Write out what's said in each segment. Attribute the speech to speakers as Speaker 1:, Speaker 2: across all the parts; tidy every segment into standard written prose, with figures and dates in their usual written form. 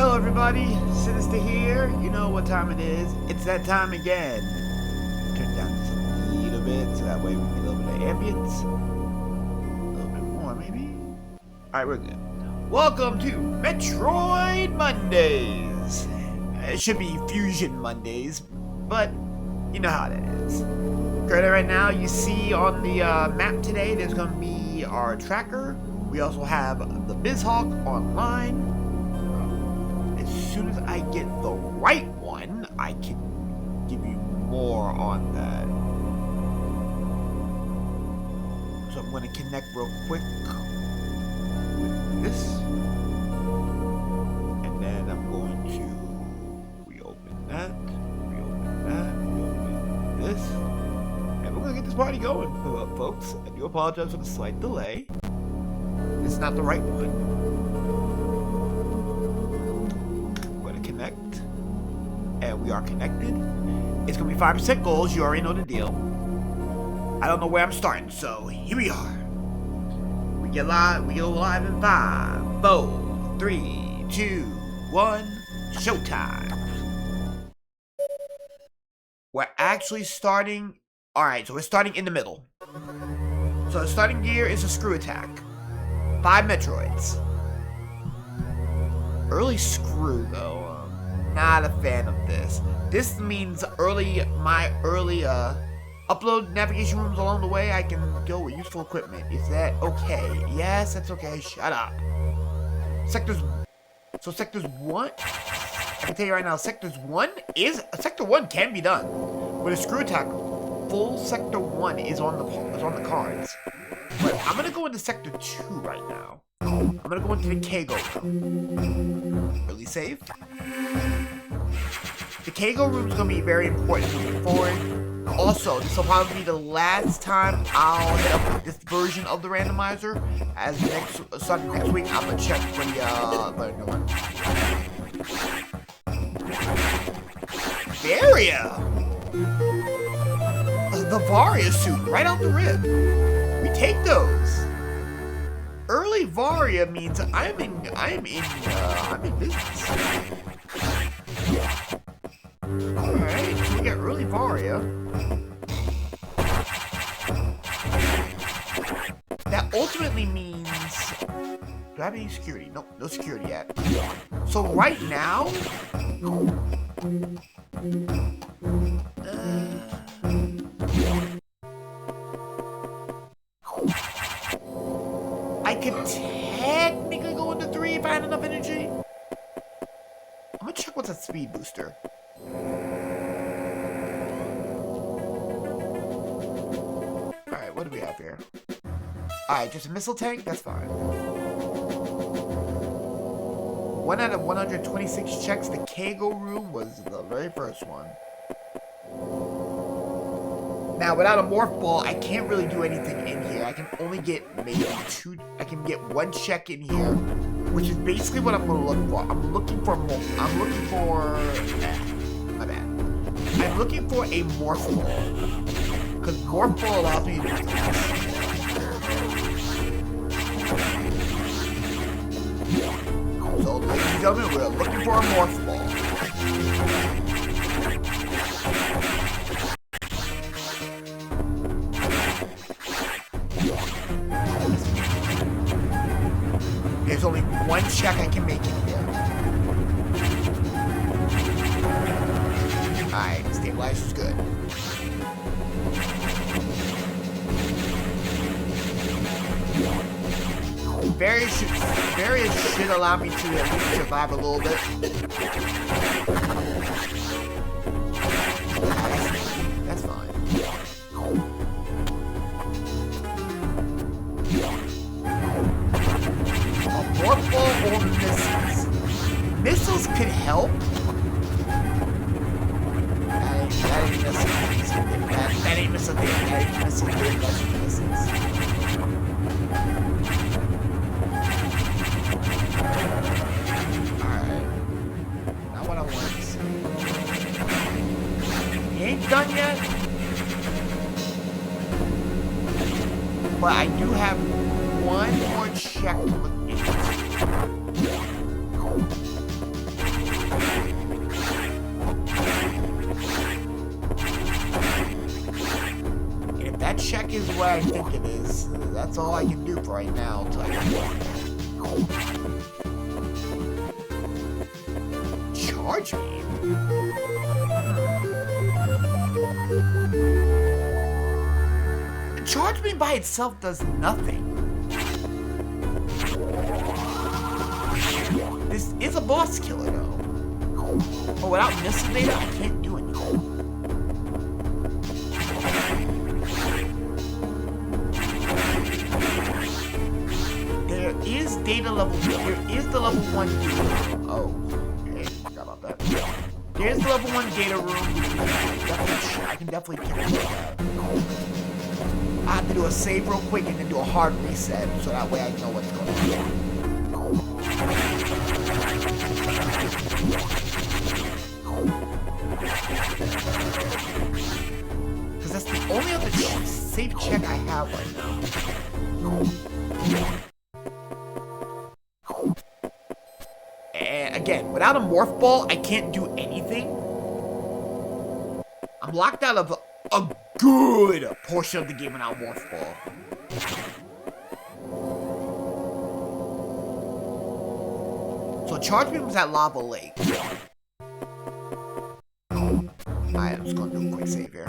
Speaker 1: Hello everybody, Sinister here. You know what time it is. It's that time again. Turn down just a little bit so that way we get a little bit of ambience. A little bit more maybe. Alright, we're good. Welcome to Metroid Mondays. It should be Fusion Mondays, but you know how that is. Currently right now you see on the map today there's going to be our tracker. We also have the BizHawk online. As soon as I get the right one, I can give you more on that. So I'm going to connect real quick with this. And then I'm going to reopen that, reopen this. And we're going to get this party going, folks. I do apologize for the slight delay. It's not the right one. Connect, and we are connected. It's gonna be 5% goals. You already know the deal. I don't know where I'm starting, so here we are. We get live. We go live in 5, 4, 3, 2, 1. Showtime. We're actually starting. All right, so we're starting in the middle. So the starting gear is a screw attack. 5 Metroids. Early screw though. Not a fan of this. This means my early upload navigation rooms along the way. I can go with useful equipment. Is that okay? Yes, that's okay. Shut up. Sectors 1. I can tell you right now, Sector 1 can be done with a screw attack. Full Sector 1 is on the cards. But I'm gonna go into Sector 2 right now. I'm gonna go into the Kago room. Early save. The Kago room is gonna be very important moving forward. Also, this will probably be the last time I'll hit up this version of the randomizer. As starting next week, I'm gonna check for the new one. Varia! The Varia suit, right out the rib. We take those. Early Varia means I'm in business. Alright, so we got early Varia. That ultimately means... Do I have any security? Nope, no security yet. So right now... I could technically go into 3 if I had enough energy. I'm gonna check what's a speed booster. Alright, what do we have here? Alright, just a missile tank? That's fine. 1 out of 126 checks. The Kago room was the very first one. Now, without a morph ball, I can't really do anything in here. I can only get maybe 2. I can get 1 check in here, which is basically what I'm gonna look for. I'm looking for my bad. I'm looking for a morph ball, because morph ball allows me to do things. So, ladies and gentlemen, we're looking for a morph ball. There's only 1 check I can make in here. Alright, stabilizer's good. Various should allow me to at least survive a little bit. That's fine. Morph ball or missiles. Missiles could help. That ain't missile. Alright. Not what I want to see. He ain't done yet. But I do have one more check to look into. that's all I can do for right now until I charge beam. Charge beam by itself does nothing. This is a boss killer though. But without missile data, I can't do anything. There is data level. There is the level 1 data. Oh, okay. Forgot about that. There's the level 1 data room. I can definitely check that. I have to do a save real quick and then do a hard reset so that way I know what's going on. Because that's the only other safe check I have right now. And again, without a morph ball, I can't do anything. I'm locked out of a good portion of the game without morph ball. So charge beam was at Lava Lake. Alright, I'm just gonna do a quick save here.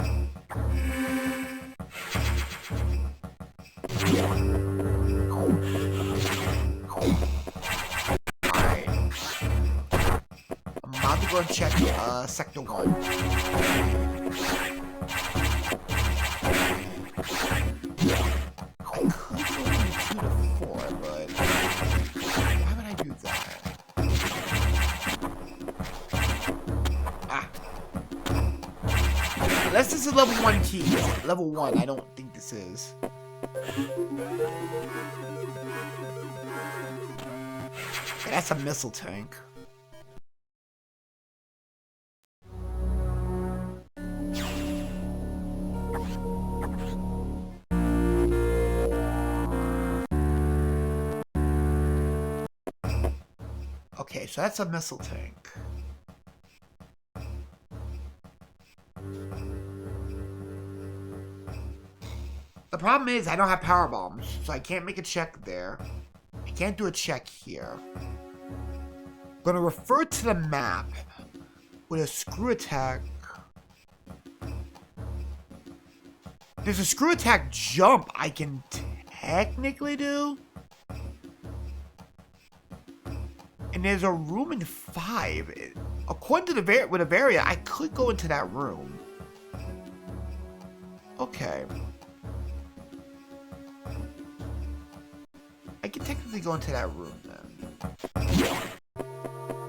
Speaker 1: Alright. I'm about to go and check Sector 1. Unless this is level 1 key. Level 1, I don't think this is. That's a missile tank. Okay, so that's a missile tank. The problem is I don't have power bombs, so I can't make a check there. I can't do a check here. I'm gonna refer to the map with a screw attack. There's a screw attack jump I can technically do. And there's a room in 5. According to the with a Varia, I could go into that room. Okay. I can technically go into that room then.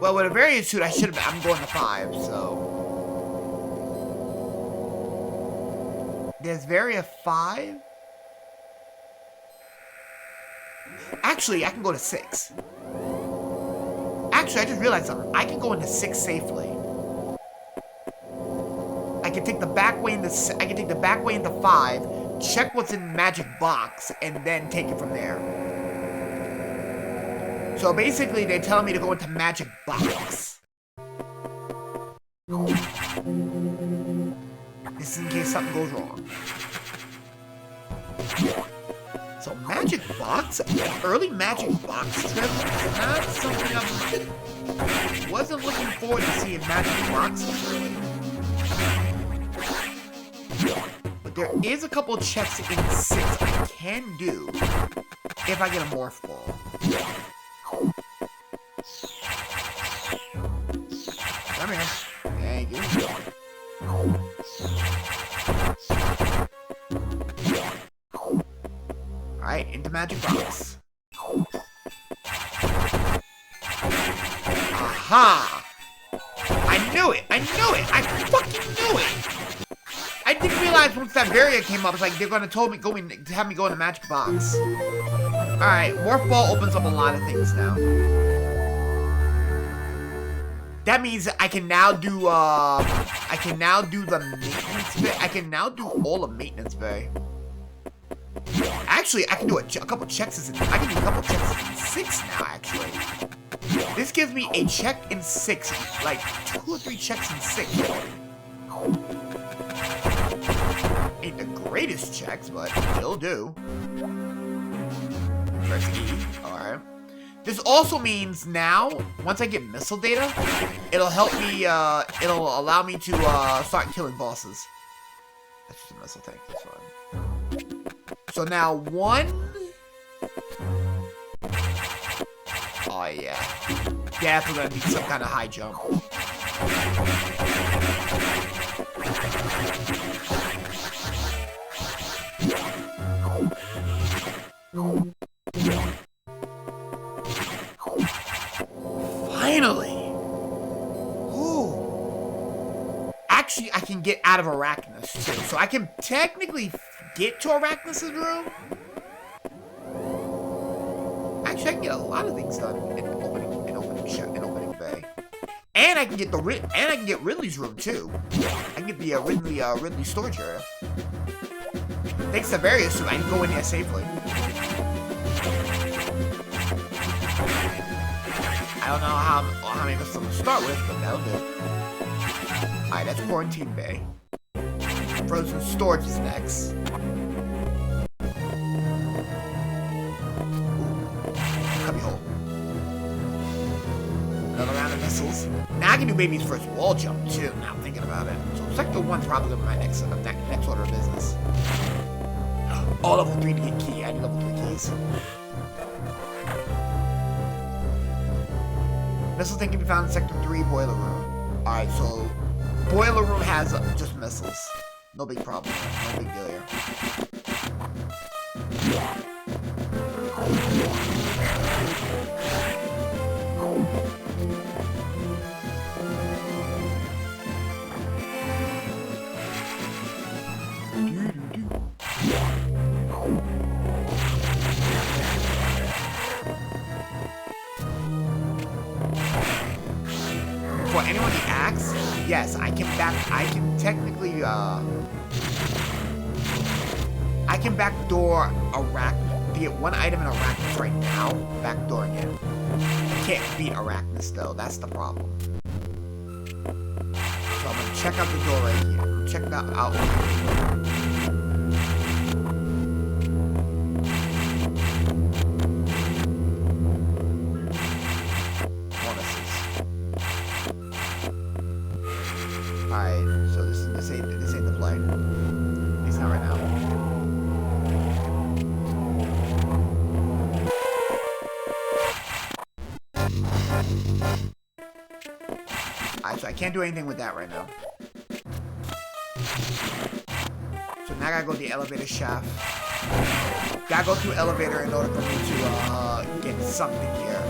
Speaker 1: Well, with a Varia suit, I should have. I'm going to 5, so. There's Varia 5. Actually, I can go to 6. Actually, I just realized something. I can go into 6 safely. I can take the back way into 5, check what's in magic box, and then take it from there. So basically, they're telling me to go into magic box. This is in case something goes wrong. So magic box, early magic box trip, not something I wasn't looking forward to seeing magic boxes early. But there is a couple of checks in 6 I can do if I get a morph ball. Come here. Thank you. Alright, into magic box. Aha! I knew it! I knew it! I fucking knew it! I didn't realize once that Varia came up, it's like they're gonna have me go in the magic box. Alright, morph ball opens up a lot of things now. That means I can now do the maintenance bay. I can now do all of maintenance bay. Actually, I can do a couple checks. I can do a couple checks in 6 now, actually. This gives me a check in 6. Like, 2 or 3 checks in 6. Ain't the greatest checks, but it'll do. Press E. Alright. This also means now, once I get missile data, it'll help me, it'll allow me to, start killing bosses. That's just a missile tank, that's fine. So now, 1... Oh, yeah. Definitely gonna need some kind of high jump. Finally! Ooh. Actually, I can get out of Arachnus, too. So I can technically get to Arachnus' room. Actually, I can get a lot of things done in opening bay. And I can get Ridley's room, too. I can get the Ridley storage area. Thanks to Various, I can go in there safely. I don't know how many missiles to start with, but that'll do. Alright, that's Quarantine Bay. Frozen Storage is next. Cubby hole. Another round of missiles. Now I can do Baby's first wall jump, too, now I'm thinking about it. So Sector 1's probably going to be my next order of business. Oh, level 3 to get key. I need level 3 keys. Missile tank can be found in Sector 3, Boiler Room. Alright, so Boiler Room has just missiles. No big problem. No big deal here. For anyone who asks, yes, I can technically, I can backdoor get one item in Arachnus right now, backdooring it. I can't beat Arachnus though, that's the problem. So I'm gonna check out the door right here. Check that out. Alright, so this ain't the play. At least not right now. Alright, so I can't do anything with that right now. So now I gotta go to the elevator shaft. Gotta go through elevator in order for me to get something here.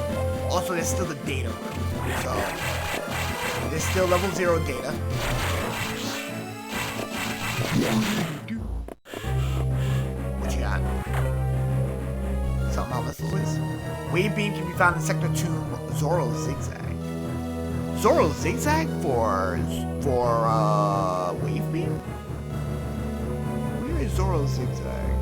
Speaker 1: Also, there's still the data room. So there's still level 0 data. What you got? Something about missiles, please? Wave beam can be found in Sector 2, Zoro Zigzag. Zoro Zigzag for wave beam? Where is Zoro Zigzag?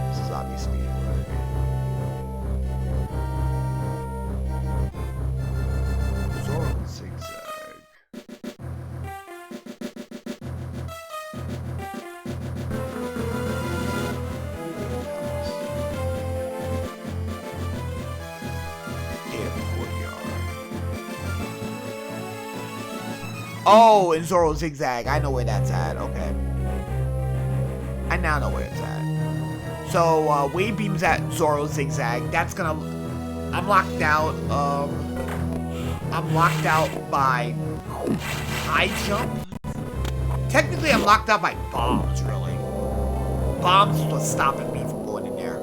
Speaker 1: This is obviously oh, in Zoro Zigzag. I know where that's at. Okay. I now know where it's at. So, wave beam's at Zoro Zigzag. That's gonna... I'm locked out. I'm locked out by high jump. Technically, I'm locked out by bombs, really. Bombs is what's stopping me from going in there.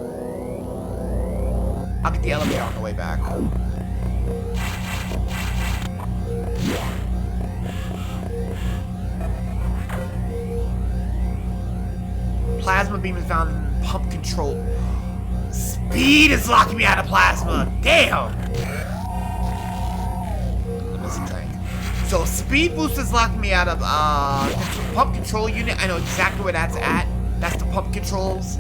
Speaker 1: I'll get the elevator on the way back. Plasma beam is found in pump control. Speed is locking me out of plasma. Damn. So speed boost is locking me out of pump control unit. I know exactly where that's at. That's the pump controls.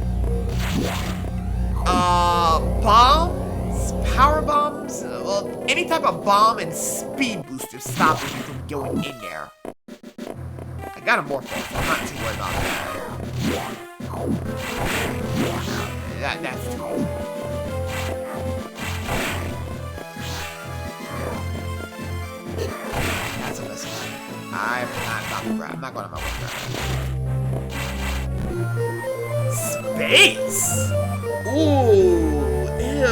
Speaker 1: Bombs, power bombs. Well, any type of bomb and speed booster stopping me from going in there. I got a morph ball, so I'm not too worried about that. That's too easy. That's a missile. I'm not about to grab. I'm not going to my way to grab. Space! Ooh, ew.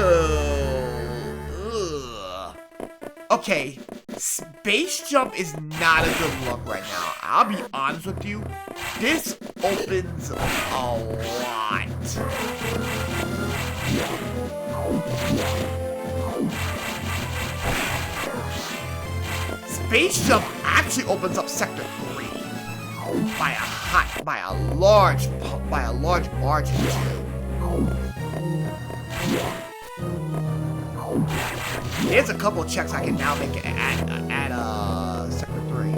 Speaker 1: Ugh. Okay, space jump is not a good look right now. I'll be honest with you. This opens a lot. Space jump actually opens up sector 3 by a large margin too. There's a couple of checks I can now make at sector 3.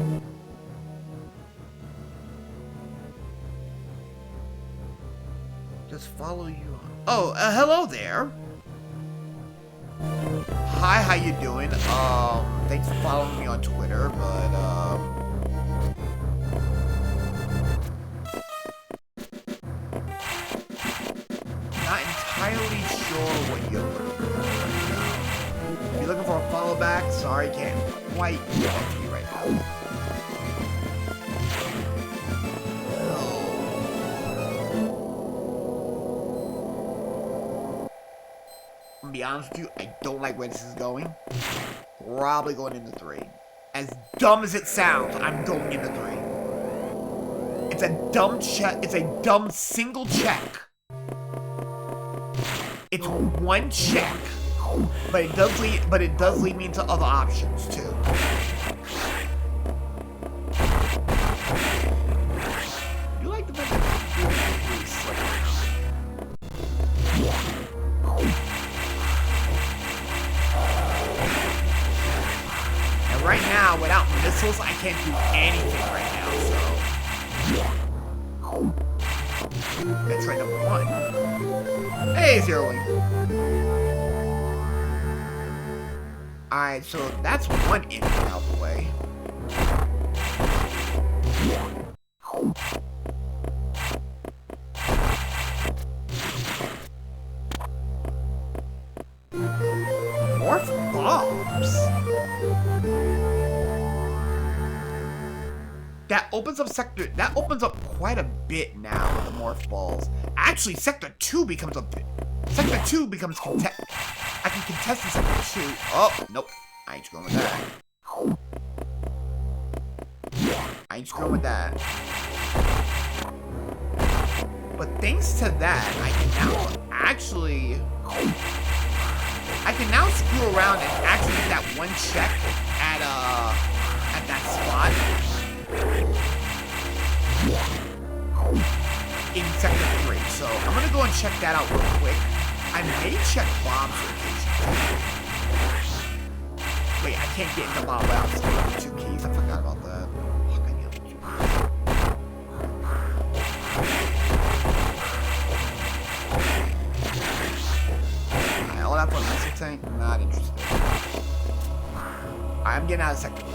Speaker 1: Just follow you. Oh, hello there. Hi, how you doing? Thanks for following me on Twitter, but not entirely sure what you're looking for right now. If you're looking for a follow back, sorry, can't quite get that to you right now. I'm gonna be honest with you, I don't like where this is going. Probably going into 3. As dumb as it sounds, I'm going into 3. It's a dumb check. It's a dumb single check. It's one check, but it does lead me into other options too. You like the fact that and right now, without missiles, I can't do anything right now. So Metroid number 1. Hey, Zerling. Alright, so that's one input out the way. Morph bombs. That opens up quite a bit now with the morph balls. Actually, sector 2 becomes a bit. Sector 2 becomes I can contest in sector 2. Oh, nope. I ain't screwing with that. I ain't screwing with that. But thanks to that, I can now screw around and actually get that one check at that spot. In sector 3, so I'm gonna go and check that out real quick. I may check Bob's location. Wait, I can't get into Bob without stealing 2 keys. I forgot about that. Fuck, I need 2 keys. Alright, all that for a missile tank? Not interested. I'm getting out of sector 3.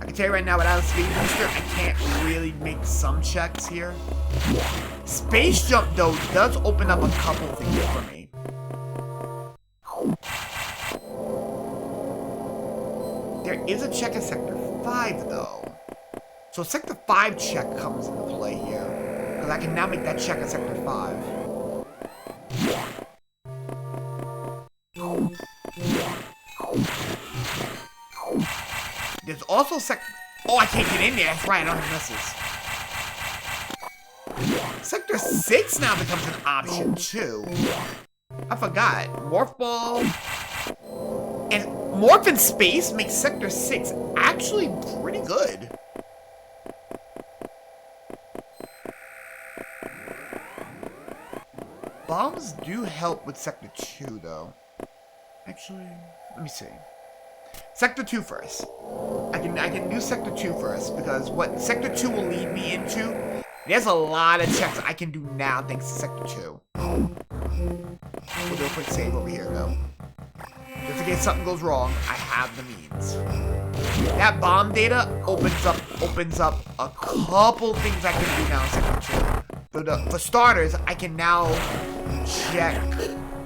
Speaker 1: I can tell you right now, without a speed booster, I can't really make some checks here. Space jump, though, does open up a couple things for me. There is a check in sector 5, though. So sector 5 check comes into play here. Because I can now make that check in sector 5. There's also oh, I can't get in there. That's right, I don't have missiles. Sector 6 now becomes an option, too. I forgot. Morph Ball. And Morph in Space makes Sector 6 actually pretty good. Bombs do help with Sector 2, though. Actually, let me see. Sector 2 first. I can do Sector 2 first, because what Sector 2 will lead me into, there's a lot of checks I can do now thanks to Sector 2. We'll do a quick save over here, though. Just in case something goes wrong, I have the means. That bomb data opens up a couple things I can do now in Sector 2. For starters, I can now check.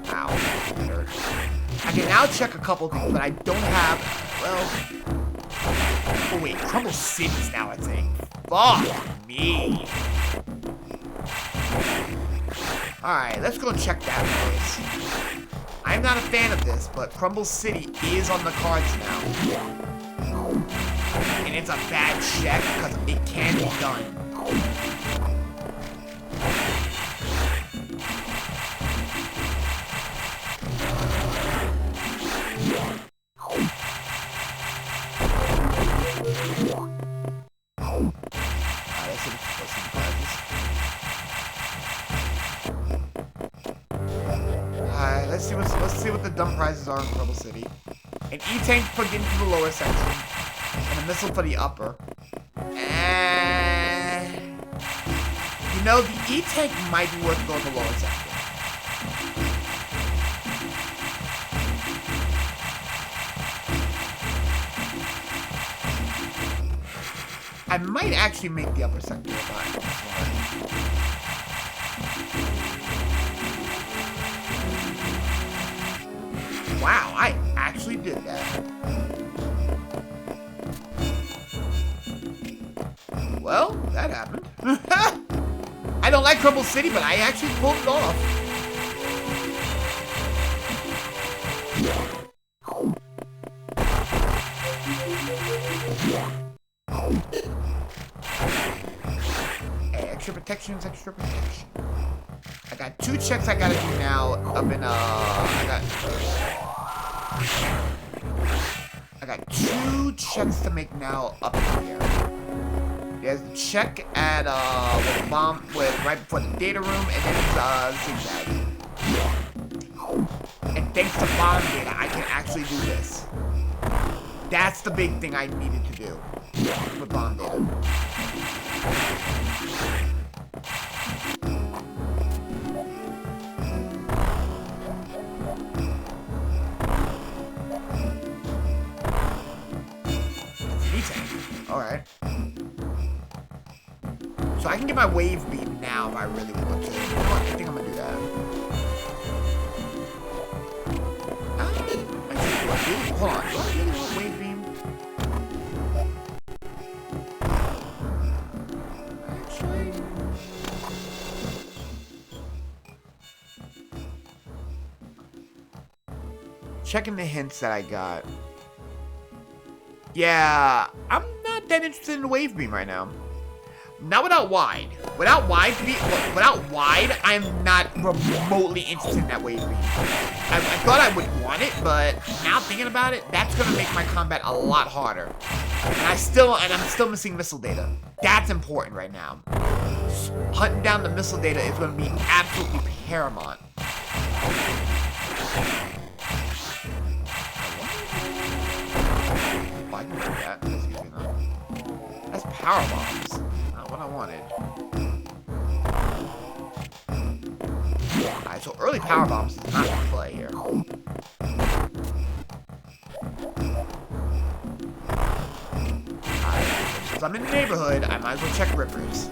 Speaker 1: Ow, that hurts. I can now check a couple things, but I don't have. Well. Oh wait, Crumble City's now a thing. Fuck me. Alright, let's go check that place. I'm not a fan of this, but Crumble City is on the cards now. And it's a bad check because it can be done. Let's see what the dumb prizes are in Crumble City. An E-tank for getting to the lower section, and a missile for the upper. And you know, the E-tank might be worth going to the lower section. I might actually make the upper sector if I. Wow, I actually did that. Well, that happened. I don't like Crumble City, but I actually pulled it off. Hey, extra protection. I got 2 checks I gotta do now up in, I got 2 checks to make now up here. There's the check at, with the bomb, right before the data room, and then it's, zigzag. And thanks to bomb data, I can actually do this. That's the big thing I needed to do with bomb data. Alright. So I can get my wave beam now if I really want to. You know what? I think I'm gonna do that. Hold on. Do I really want wave beam? Actually. Checking the hints that I got. Yeah, I'm not that interested in the wave beam right now. Not without wide. Without wide, I'm not remotely interested in that wave beam. I thought I would want it, but now thinking about it, that's gonna make my combat a lot harder. And I'm still missing missile data. That's important right now. Hunting down the missile data is gonna be absolutely paramount. I can do that. That's easy enough. That's power bombs. Not what I wanted. Alright, so early power bombs is not gonna play here. Alright, since I'm in the neighborhood, I might as well check rippers.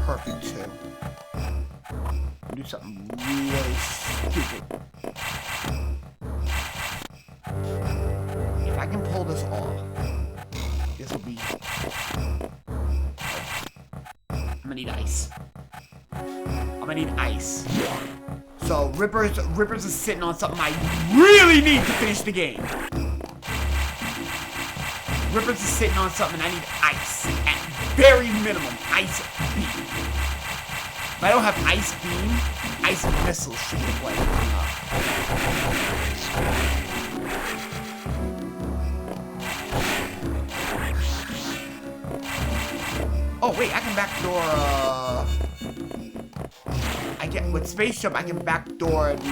Speaker 1: Perfect too. Do something really stupid. If I can pull this off, this will be. I'm gonna need ice. I'm gonna need ice. So Rippers is sitting on something I really need to finish the game. Rippers is sitting on something I need ice. At very minimum, ice beam. If I don't have ice beam, ice missile should be like Oh wait, I can backdoor I get with space jump I can backdoor the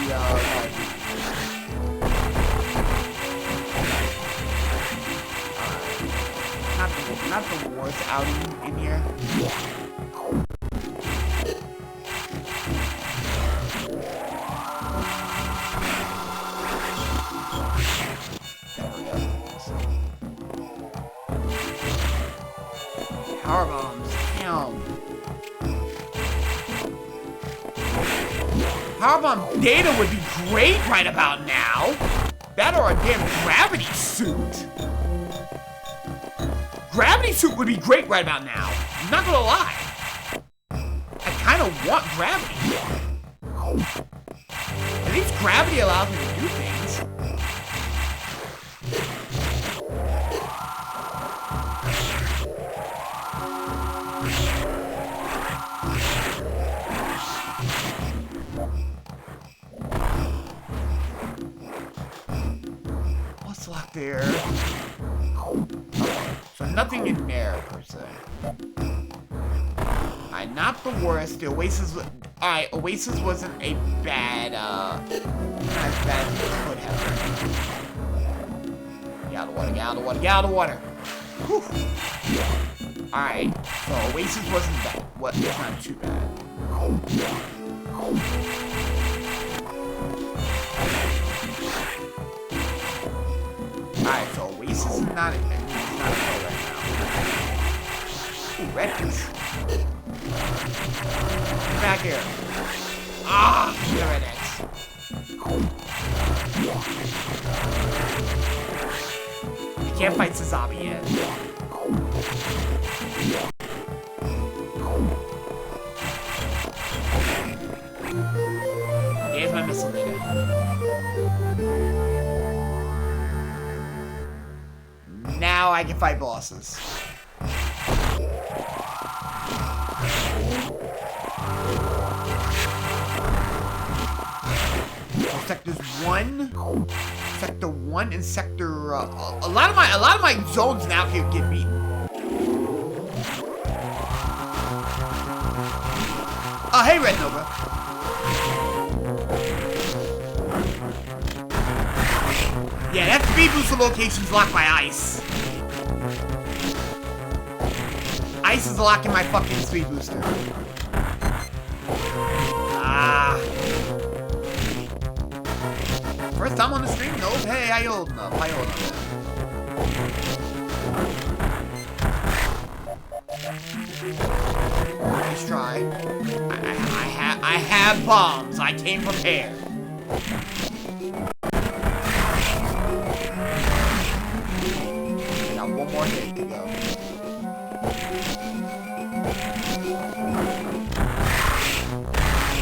Speaker 1: not the worst outing in here. Power bombs, damn. Power bomb data would be great right about now. That or a damn gravity suit. Gravity suit would be great right about now. I'm not gonna lie. I kind of want gravity. At least gravity allows me to do things. What's locked there? So nothing in there, per se. Alright, not the worst. The Oasis... Alright, Oasis wasn't a bad, not as bad as it could have been. Get out of the water, get out of the water, get out of the water! Whew. Alright, so Oasis wasn't bad. It's not too bad. Alright, so Oasis is not a play right now. Ooh, Red X. Get back here. Ah, the Red X. You can't fight Sasami yet. Here's my missile data. Now I can fight bosses. So sectors 1, sector 1, and sector a lot of my zones now can get beaten. Oh, hey, Red Nova. Yeah, that speed booster location's locked by ice. Ice is locking my fucking speed booster. Ah. First time on the stream, no. Hey, how you holding up? How you holding up? Nice try. I have bombs. I came prepared. Got one more hit to go.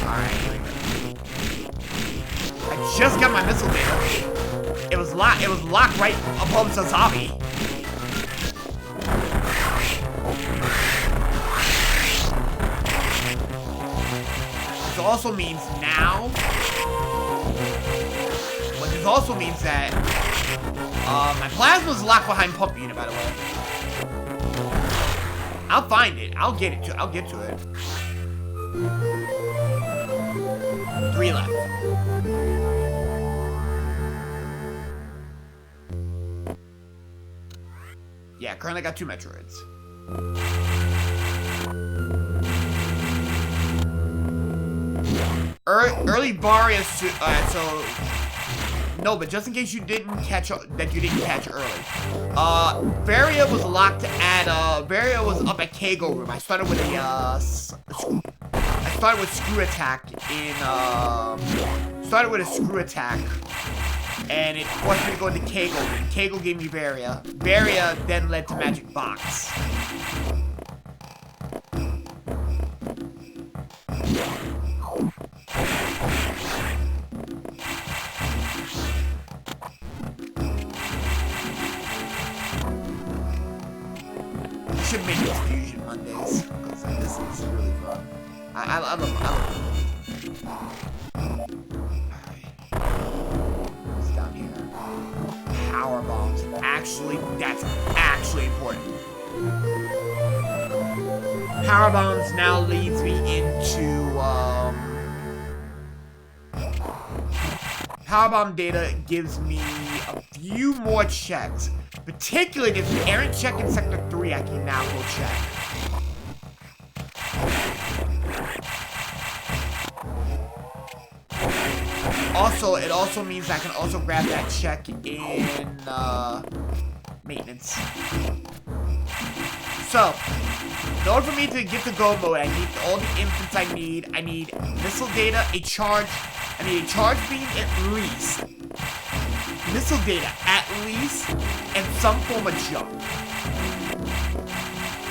Speaker 1: Alright. I just got my missile data. It was locked right above Sasami. This also means now. What this also means that my plasma's locked behind pump unit, by the way. I'll find it. I'll get to it. 3 left. Yeah, currently got 2 Metroids. Early Varia, so no, but just in case you didn't catch early, Varia was locked at Varia was up at Kago room. I started with screw attack in started with a screw attack, and it forced me to go into Kago room. Kago gave me Varia. Varia then led to Magic Box. should make this Fusion Mondays, because this is really fun. I love it. Alright. What's down here? Power bombs. Actually, that's actually important. Power bombs now leads me into, Powerbomb data gives me a few more checks. Particularly if the errant check in Sector 3, I can now go check. Also, it also means I can also grab that check in, maintenance. So, in order for me to get to go mode, I need all the infants I need. I need missile data, a charge. I need a charge beam at least. Missile data at least. And some form of jump.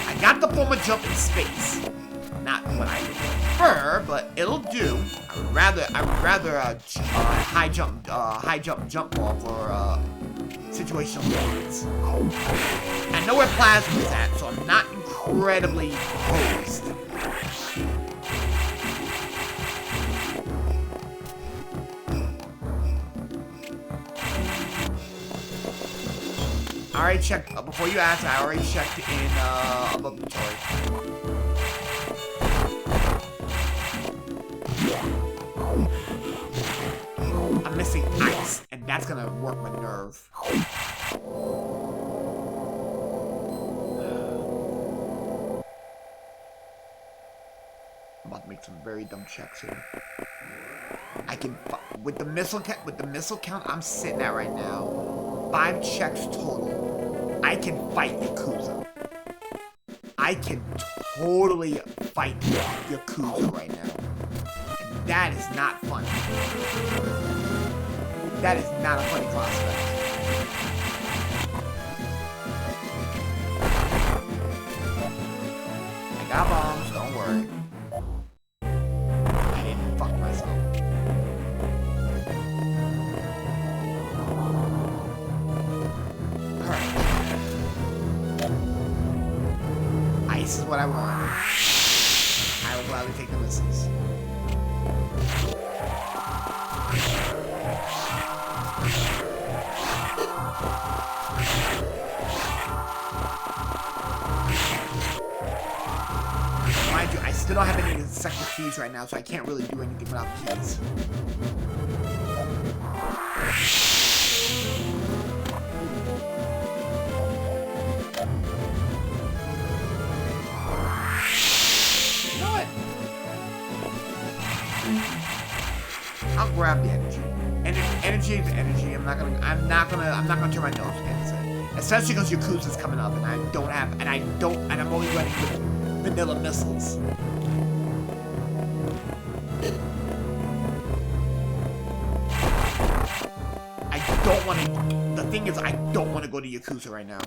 Speaker 1: I got the form of jump in space. Not what I would prefer, but it'll do. I would rather high jump ball for situational moments. I know where plasma is at, so I'm not incredibly opposed. I already checked, before you asked, I already checked in, above Metroid. I'm missing ice, and that's gonna work my nerve. I'm about to make some very dumb checks here. I can, with the missile count I'm sitting at right now, 5 checks total. I can fight Yakuza. I can totally fight Yakuza right now. And that is not fun. That is not a funny prospect. I got bombs, don't worry. I didn't fuck myself. Ice is what I want. I will gladly take the missiles. Mind you, I still don't have any sector keys right now, so I can't really do anything without keys. I'll grab the energy. Energy is energy. I'm not gonna turn my nose against it. Especially because Yakuza's coming up and I'm only running with vanilla missiles. The thing is, I don't want to go to Yakuza right now.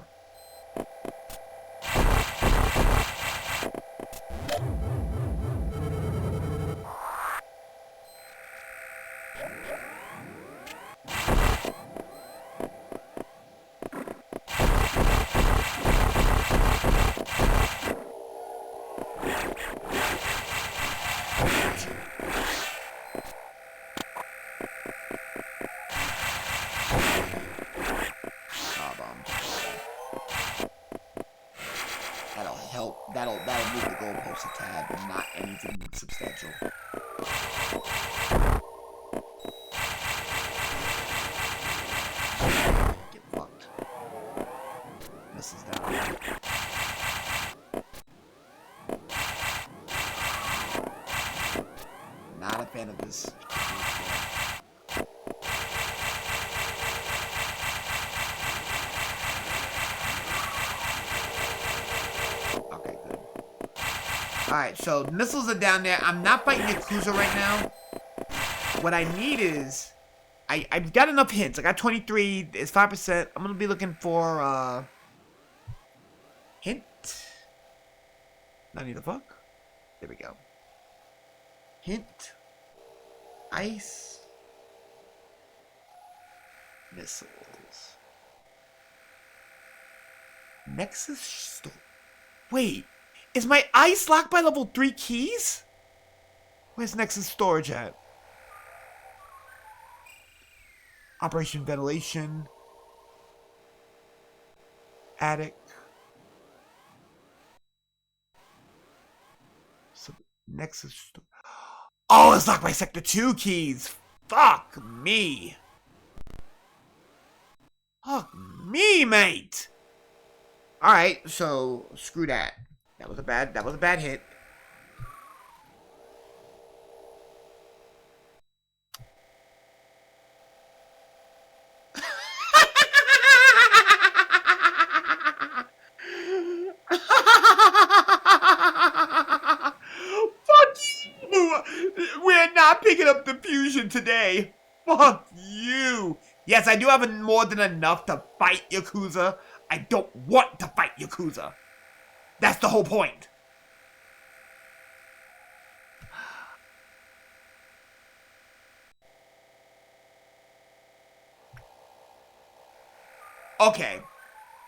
Speaker 1: That'll move the goalpost a tad, but not anything substantial. Get fucked. Misses down. Not a fan of this. Alright, so missiles are down there. I'm not fighting Yakuza right now. What I need is... I've got enough hints. I got 23. It's 5%. I'm going to be looking for, hint. I need the fuck. There we go. Hint. Ice. Missiles. Nexus store. Wait, is my ice locked by level 3 keys? Where's Nexus storage at? Operation ventilation. Attic. So Nexus. Oh, it's locked by sector 2 keys. Fuck me. Fuck me, mate. All right, so screw that. That was a bad hit. Fuck you! We're not picking up the fusion today. Fuck you! Yes, I do have more than enough to fight Yakuza. I don't want to fight Yakuza. That's the whole point. Okay.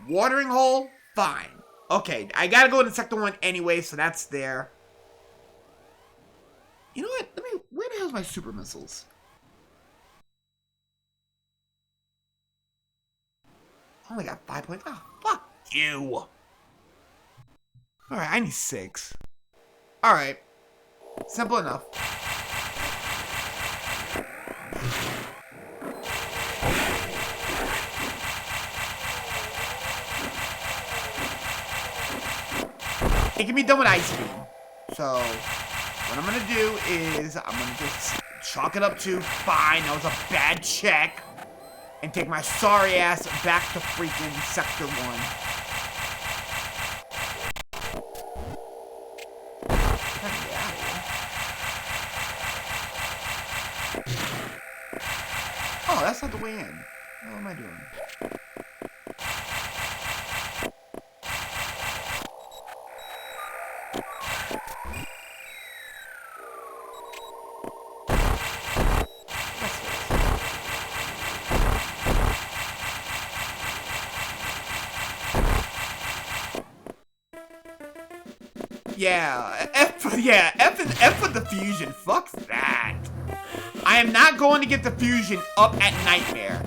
Speaker 1: Watering hole? Fine. Okay, I gotta go into Sector 1 anyway, so that's there. You know what? Where the hell's my super missiles? I only got 5 points. Oh, fuck you. Alright, I need 6. Alright. Simple enough. It can be done with Ice Beam. So, what I'm gonna do is, I'm gonna just chalk it up to, fine, that was a bad check. And take my sorry ass back to freaking Sector 1. Oh, that's not the way in. What am I doing? F with the fusion. Fuck that. I am not going to get the fusion up at Nightmare.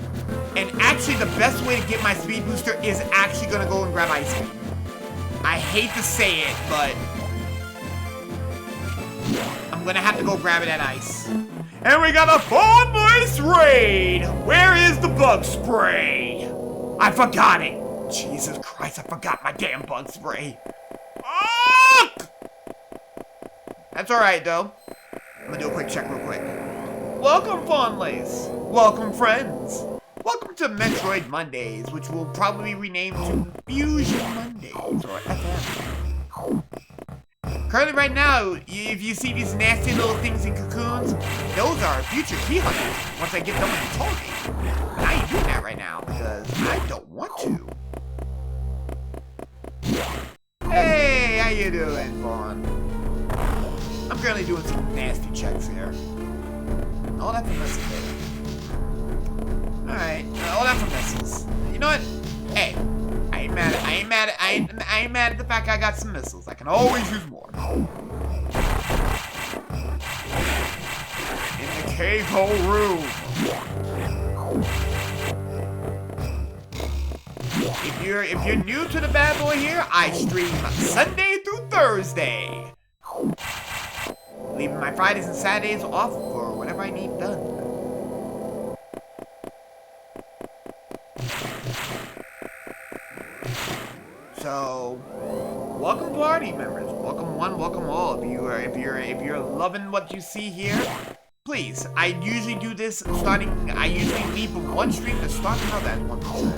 Speaker 1: And actually, the best way to get my speed booster is actually going to go and grab Ice Beam. I hate to say it, but I'm going to have to go grab it at Ice. And we got a Fawn Voice raid. Where is the bug spray? I forgot it. Jesus Christ, I forgot my damn bug spray. Fuck! That's alright, though. I'm gonna do a quick check real quick. Welcome, Fawnlace. Welcome, friends. Welcome to Metroid Mondays, which will probably be renamed to Fusion Mondays, or FM. Currently, right now, if you see these nasty little things in cocoons, those are future key hunters once I get done with the toll gate. And I ain't doing that right now, because I don't want to. Hey, how you doing, Fawn? I'm currently doing some nasty checks here. Oh, that's a missile there. Alright. Oh, that's a missiles. You know what? Hey. I ain't mad at the fact I got some missiles. I can always use more. In the Keiko room. If you're new to the bad boy here, I stream Sunday through Thursday. Leaving my Fridays and Saturdays off for whatever I need done. So, welcome party members. Welcome one, welcome all. If you're loving what you see here, please. I usually do this I usually leave from one stream to start another at 1%.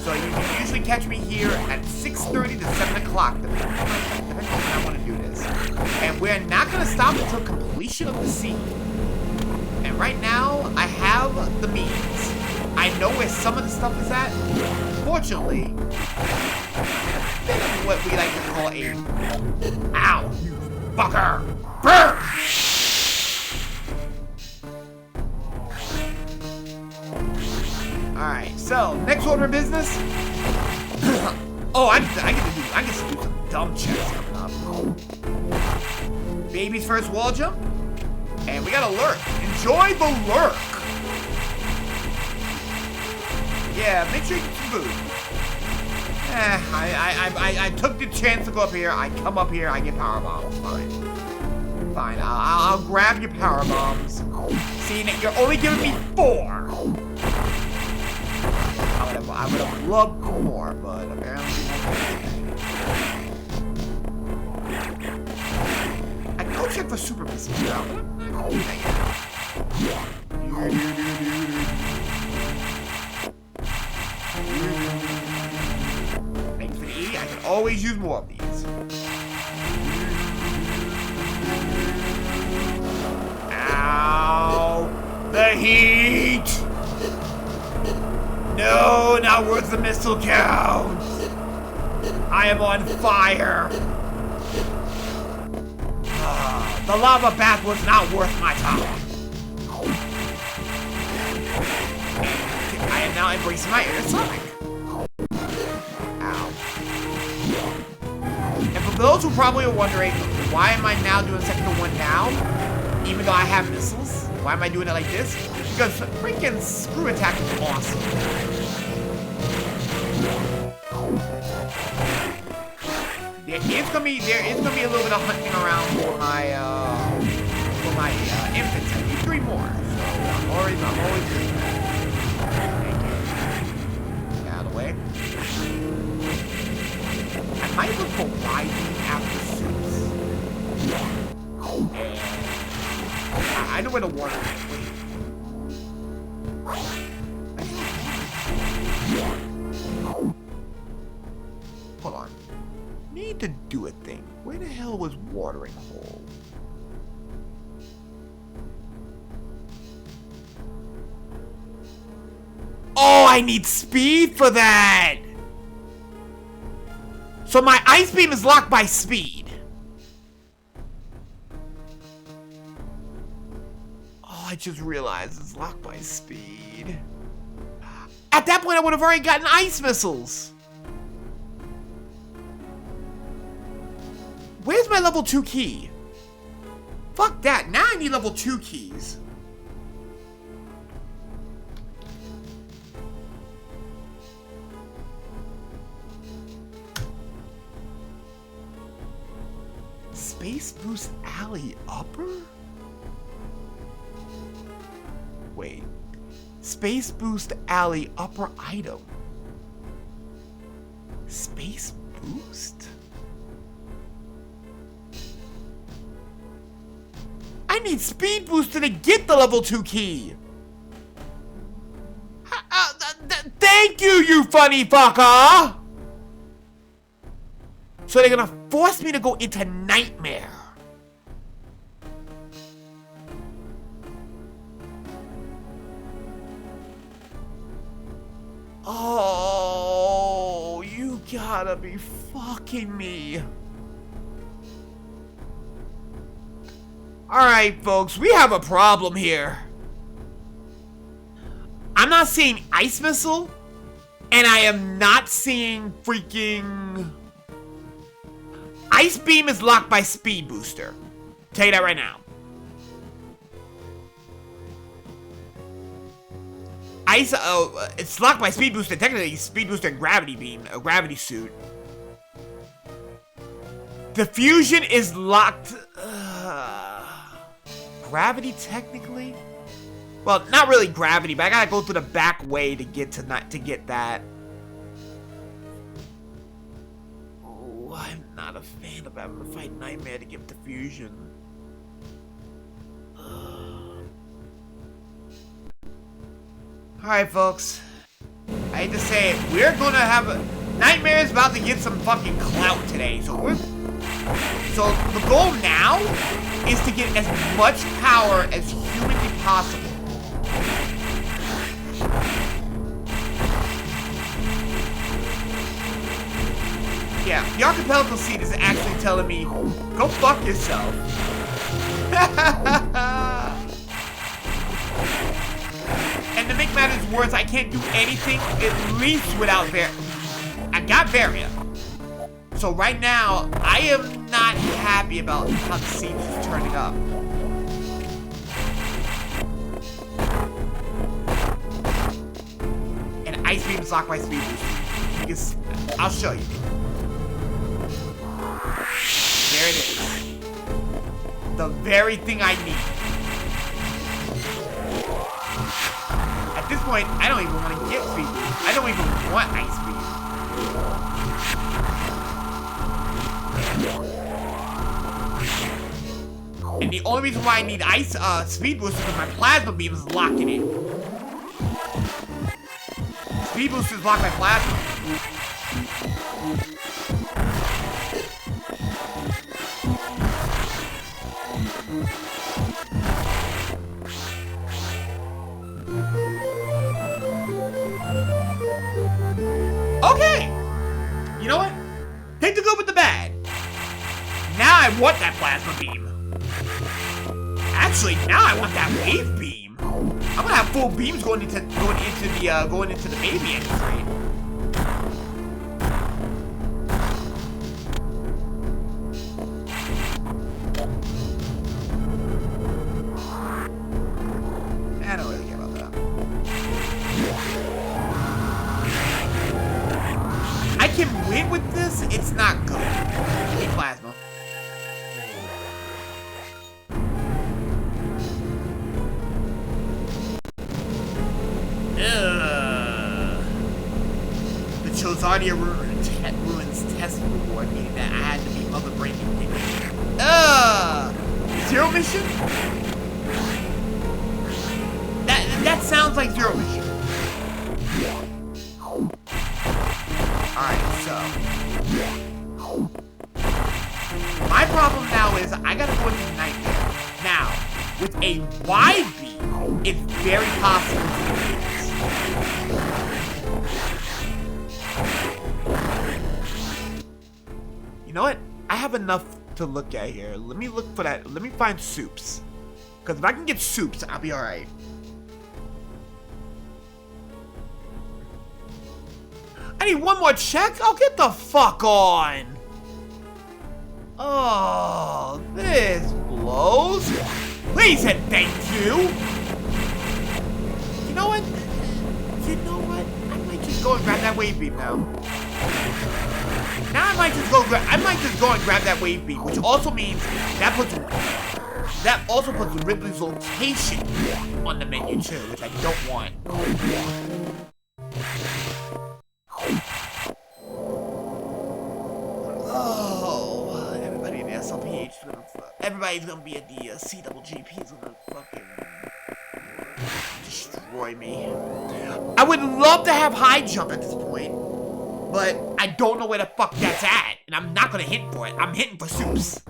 Speaker 1: So you can usually catch me here at 6:30 to 7 o'clock, depending on when I want to do this. And we're not going to stop until completion of the scene. And right now, I have the means. I know where some of the stuff is at. Fortunately, in a bit of what we like to call a... Ow! You fucker! Burn! Alright, so, next order of business. Oh, I get to do some dumb checks coming up. Baby's first wall jump. And we got a lurk. Enjoy the lurk. Yeah, make sure you get some food. I took the chance to go up here. I come up here, I get power bombs. Fine. Fine, I'll grab your power bombs. See, you're only giving me 4. I would have loved more, but apparently I can go check for super missiles now, but I'm not gonna do that yet. Thanks for the E. I can always use more of these. Ow! The heat! No, not worth the missile count! I am on fire! The lava bath was not worth my time. I am now embracing my inner Sonic. Ow. And for those who probably are wondering, why am I now doing second to 1 now? Even though I have missiles? Why am I doing it like this? Because freaking screw attack is awesome. There is gonna be a little bit of hunting around for my infants. I need 3 more. So I'm always doing that. Thank you. Get out of the way. I might look for riding after suits. And I know where the water is. Hold on. Need to do a thing. Where the hell was watering hole? Oh, I need speed for that! So my ice beam is locked by speed. Oh, I just realized it's locked by speed. At that point, I would have already gotten ice missiles. Where's my level 2 key? Fuck that. Now I need level 2 keys. Space Boost Alley Upper? Wait. Space Boost Alley Upper item. Space Boost? I need Speed Booster to get the level 2 key. Thank you, you funny fucker! So they're gonna force me to go into Nightmare. Oh, you gotta be fucking me. Alright, folks, we have a problem here. I'm not seeing Ice Missile, and I am not seeing freaking... Ice Beam is locked by Speed Booster. Tell you that right now. It's locked by Speed Booster. Technically, Speed Booster and Gravity Beam, a Gravity Suit. Diffusion is locked. Gravity, technically. Well, not really gravity, but I gotta go through the back way to get that. Oh, I'm not a fan of having to fight Nightmare to get diffusion. Alright, folks. I hate to say it, we're gonna have a... Nightmare is about to get some fucking clout today, so the goal now is to get as much power as humanly possible. Yeah, the archipelago seat is actually telling me, go fuck yourself. And to make matters worse, I can't do anything, at least without Varia. I got Varia. So right now, I am not happy about how the siege is turning up. And ice beam is locked by speed boost. Because I'll show you. There it is. The very thing I need. At this point, I don't even want to get speed boost. I don't even want ice beam. And the only reason why I need ice speed boost is because my plasma beam is locking it. Speed boost is blocked by plasma. Okay! You know what? Take the good with the bad. Now I want that plasma beam. Actually, now I want that wave beam. I'm gonna have full beams going into the baby entry. I don't really care about that. I can win with this. It's not good. Give me plasma. The Chosadia Ruins test reward, meaning that I had to be mother breaking things. Zero mission? That sounds like zero mission. Alright, so. My problem now is I gotta go into Nightmare. Now, with a wide beam, it's very possible to do this. You know what? I have enough to look at here. Let me look for that. Let me find soups. Because if I can get soups, I'll be alright. I need one more check? Oh, get the fuck on! Oh, this blows. Please hit thank you! You know what? You know what? I might just go and grab that wave beam now. Now I might just go and grab that wave beam, which also means that also puts Ripley's location on the menu too, which I don't want. Oh, everybody in the SLPH, everybody's gonna be at the CWGP is gonna fucking destroy me. I would love to have high jump at this point, but I don't know where the fuck that's at, and I'm not gonna hit for it. I'm hitting for soups.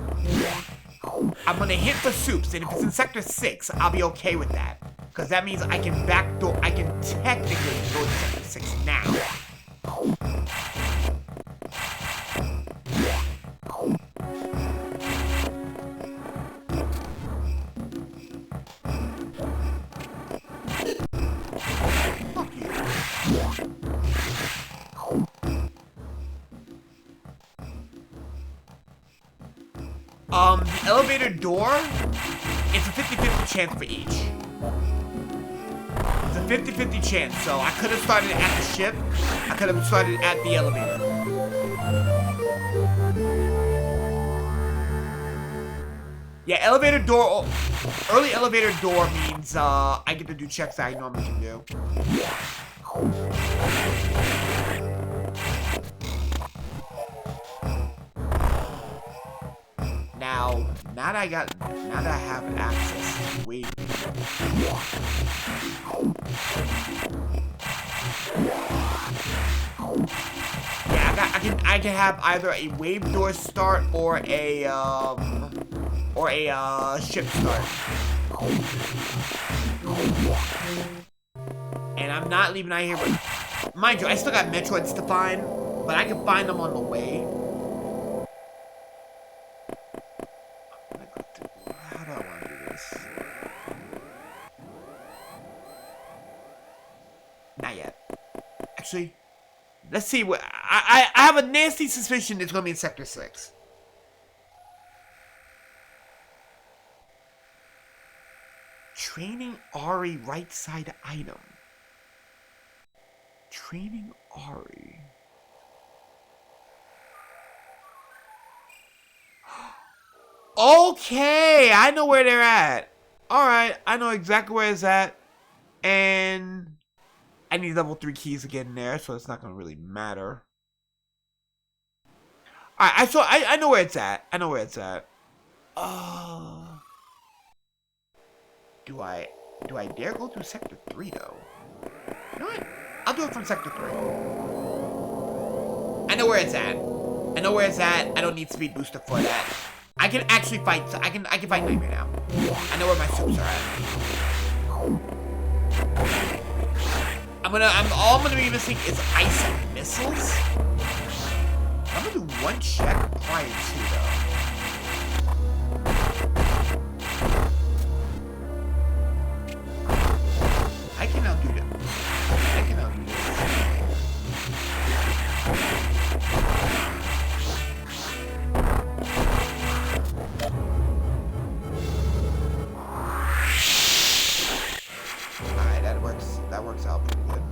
Speaker 1: I'm gonna hit for soups, and if it's in Sector 6, I'll be okay with that. Because that means I can technically go to Sector 6 now. The elevator door, it's a 50-50 chance for each. It's a 50-50 chance, so I could have started at the ship, I could have started at the elevator. Yeah, elevator door, early elevator door means, I get to do checks that I normally can do. Now that I have access to wave. Yeah, I can have either a wave door start or a ship start. And I'm not leaving out here, but mind you, I still got Metroids to find, but I can find them on the way. How do I want to do this? Not yet. Actually, let's see what I have a nasty suspicion it's gonna be in Sector 6. Training Ari right side item. Training Ari. Okay, I know where they're at. Alright, I know exactly where it's at. And I need level 3 keys to get in there, so it's not gonna really matter. Alright, I know where it's at. I know where it's at. Do I dare go through Sector 3 though? You know what? I'll do it from Sector 3. I know where it's at. I know where it's at. I don't need speed booster for that. I can actually fight. I can fight Nightmare now. I know where my soups are at. All I'm gonna be missing is ice and missiles. I'm gonna do one check prior to though. I can outdo them. I can outdo this. Alright, that works out pretty good.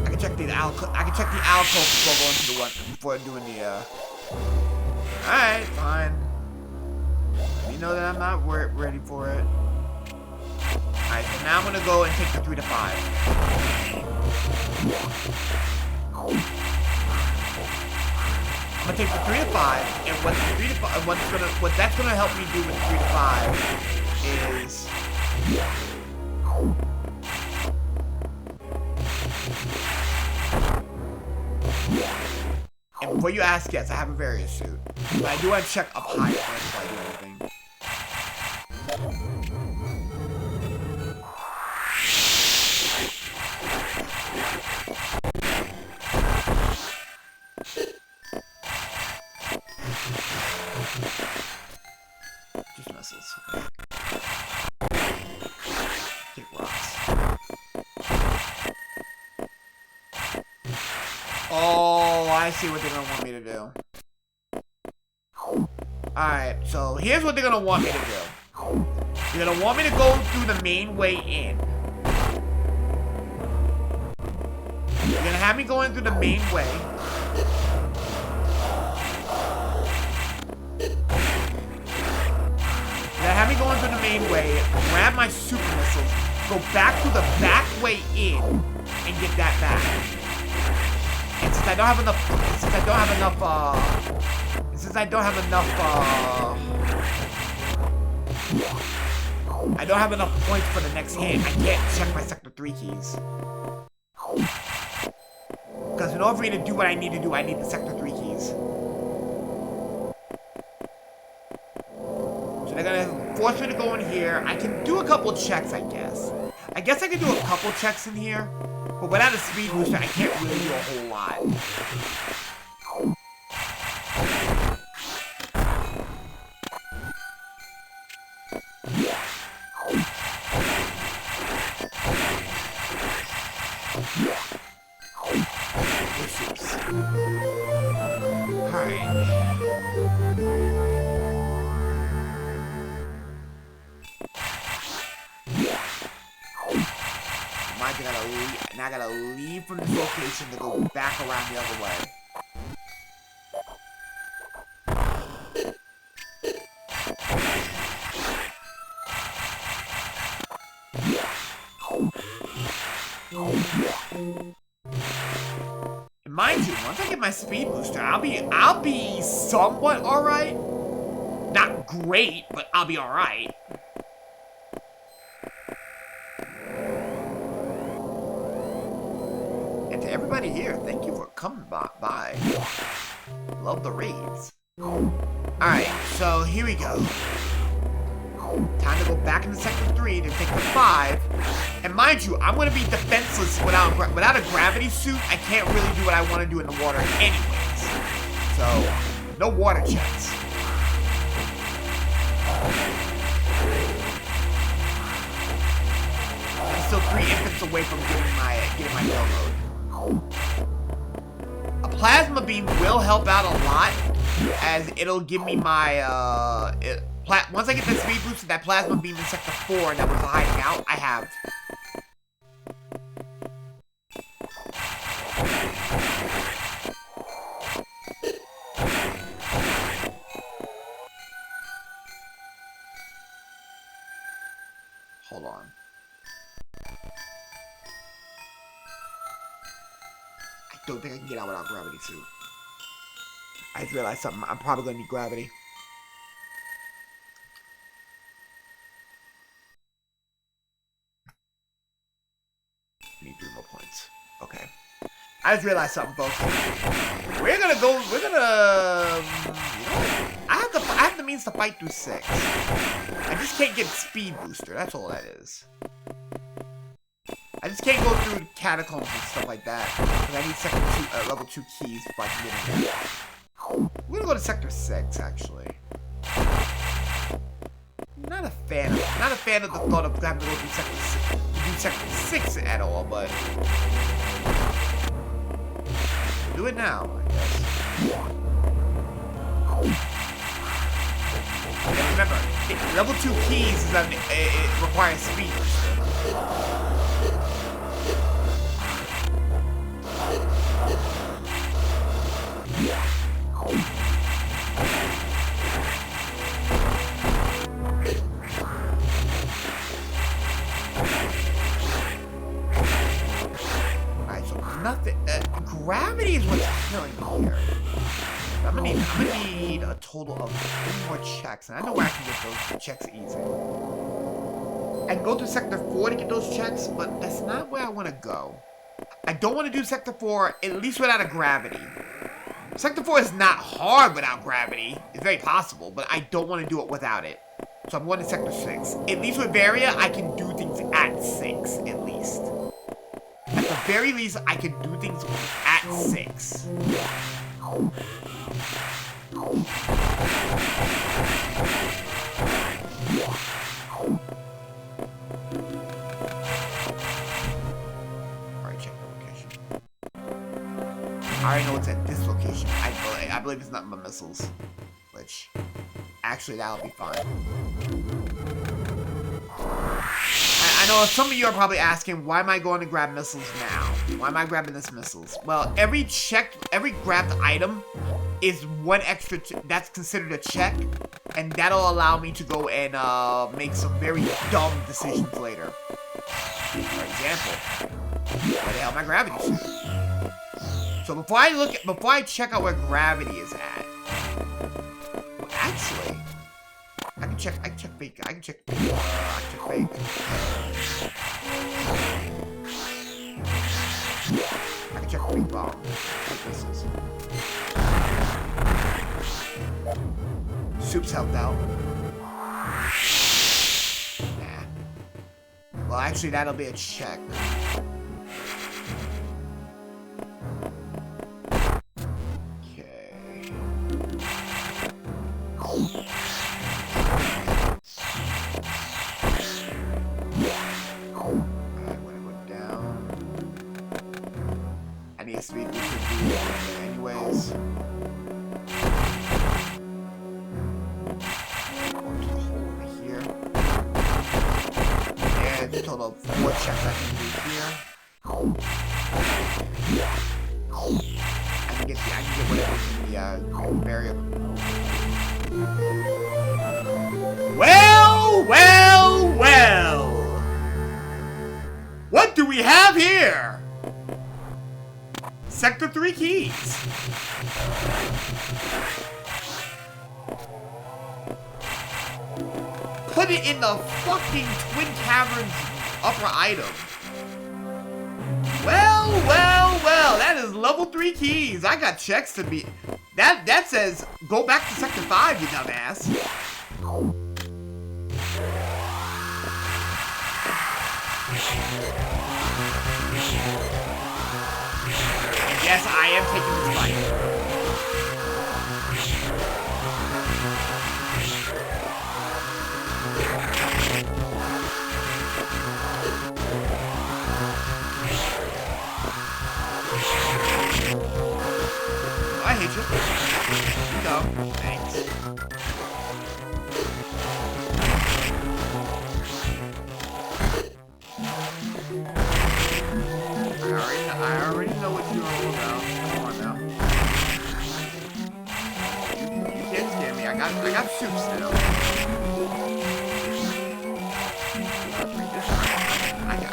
Speaker 1: I can check the alcove before going to the one before doing the Alright, fine. You know that I'm not ready for it. Alright, so now I'm gonna go and take the 3 to 5. I'm gonna take the 3 to 5, and what that's gonna help me do with 3 to 5 is and before you ask, yes, I have a various suit. But I do want to check up high before I do anything. Just missiles. Take rocks. Oh, I see what they're gonna want me to do. Alright, so here's what they're gonna want me to do. They're gonna want me to go through the main way in. They're gonna have me going through the main way. They're gonna have me going through the main way, grab my super missiles, go back to the back way in, and get that back. And since I don't have enough, I don't have enough points for the next hit, I can't check my Sector 3 keys. Because in order for me to do what I need to do, I need the Sector 3 keys. So they're gonna force me to go in here. I can do a couple checks, I guess. I guess I can do a couple checks in here. But without a speed booster, I can't really do a whole lot. Now I gotta leave from this location to go back around the other way. And mind you, once I get my speed booster, I'll be somewhat alright. Not great, but I'll be alright. Everybody here, thank you for coming by. Love the raids. Alright, so here we go. Time to go back into Sector 3 to take the 5. And mind you, I'm going to be defenseless without a gravity suit. I can't really do what I want to do in the water anyways. So, no water checks. I'm still 3 infants away from getting my railroad. A plasma beam will help out a lot, as it'll give me my, once I get the speed boost, that plasma beam in Sector 4 that was hiding out, I have. Hold on. I don't think I can get out without gravity suit. I just realized something. I'm probably gonna need gravity. I need 3 more points. Okay. I just realized something, folks. We're gonna go. We're gonna. I have the means to fight through 6. I just can't get speed booster. That's all that is. I just can't go through catacombs and stuff like that because I need level 2 keys before I can get in there. We're gonna go to Sector 6, actually. Not a fan of the thought of having to go through Sector 6 at all, but we'll do it now, I guess. And remember, level 2 keys is it requires speed. Alright, so nothing. Gravity is what's killing me here. I'm gonna need a total of 3 more checks, and I know where I can get those checks easy. I can go to Sector 4 to get those checks, but that's not where I want to go. I don't want to do Sector 4, at least without a gravity. Sector 4 is not hard without gravity. It's very possible, but I don't want to do it without it. So I'm going to Sector 6. At least with Varia, I can do things at 6, at least. At the very least, I can do things at 6. Alright, check the location. I already know it's at this location. I believe it's not my missiles. Which, actually, that'll be fine. I know some of you are probably asking, why am I going to grab missiles now? Why am I grabbing this missiles? Well, every grabbed item is 1 extra, that's considered a check, and that'll allow me to go and make some very dumb decisions later. For example, where the hell am I gravity suit? So before I check out where gravity is at, well, actually, I can check fake. I can check fake. I can check fake bomb. Missiles. Soup's helped out. Nah. Well, actually, that'll be a check. Anyways. Over here. And a total of 4 checks I can do here. I can get whatever's in the variable. Well! What do we have here? Sector 3 keys. Put it in the fucking Twin Caverns upper item. Well. That is level 3 keys. I got checks to be. That says go back to Sector 5, you dumbass. Yes, I am taking this fight. I hate you. Here you go. Thanks. I already know what you're all about. Come on now. You can't scare me. I got soups now.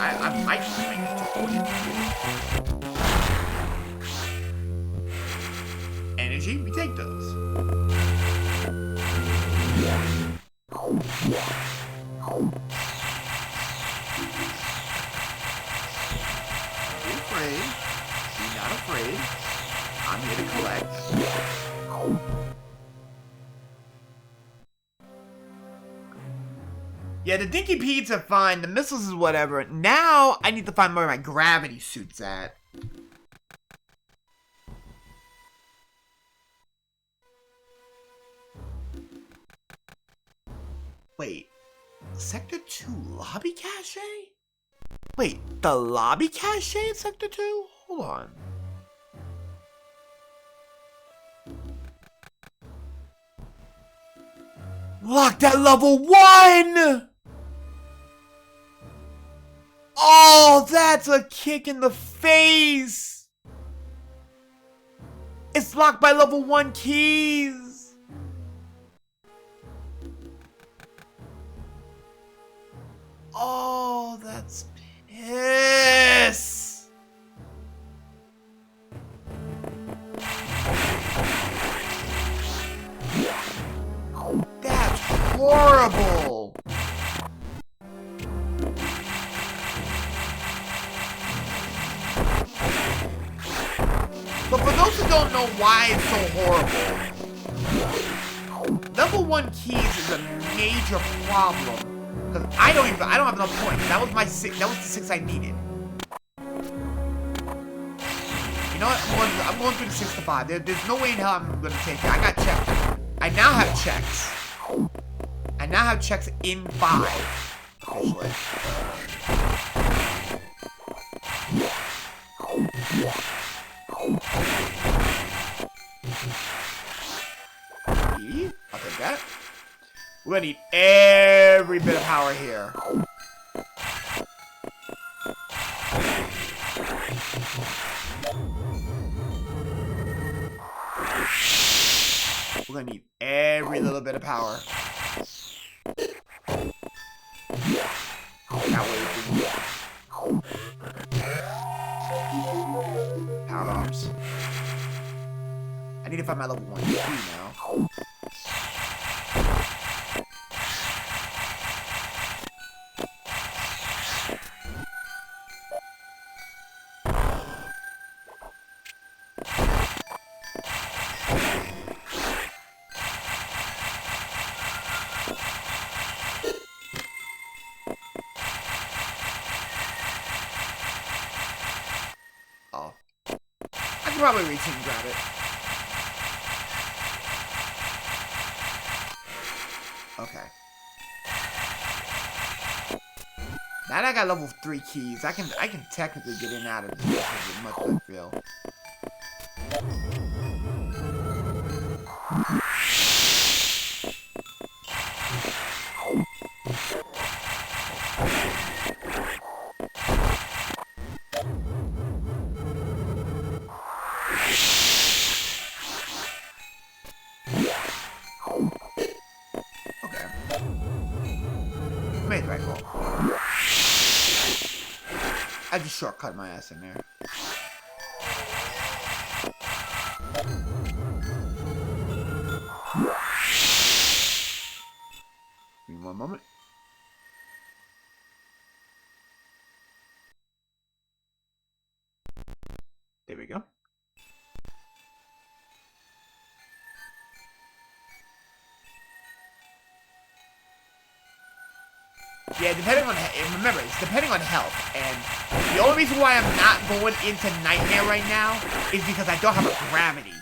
Speaker 1: I might make it to hold it. Energy, we take those. Be afraid. Be not afraid. I'm here to collect. Yeah, the Dinky Pedes are fine. The missiles is whatever. Now, I need to find where my gravity suit's at. Wait. Sector 2 lobby cache? Wait, the lobby cache in Sector 2? Hold on. Locked at level 1! Oh, that's a kick in the face! It's locked by level 1 keys! Oh, that's piss! That's horrible! But for those who don't know why it's so horrible, level 1 keys is a major problem. Because I don't have enough points. That was my 6. That was the 6 I needed. You know what? I'm going through the 6 to 5. There's no way in hell I'm gonna take it. I got checks. I now have checks. I now have checks in 5. Officially. I'll take that. We're gonna need every bit of power here. We're gonna need every little bit of power. That way power bombs. I need to find my level 1 key now. Oh. I can probably reach and grab it. Okay. Now that I got level 3 keys, I can technically get in and out of this as much as I feel. Made the right call. I just shortcut my ass in there. Give me one moment. There we go. Yeah, depending on, remember, it's depending on health, and the only reason why I'm not going into Nightmare right now is because I don't have a gravity.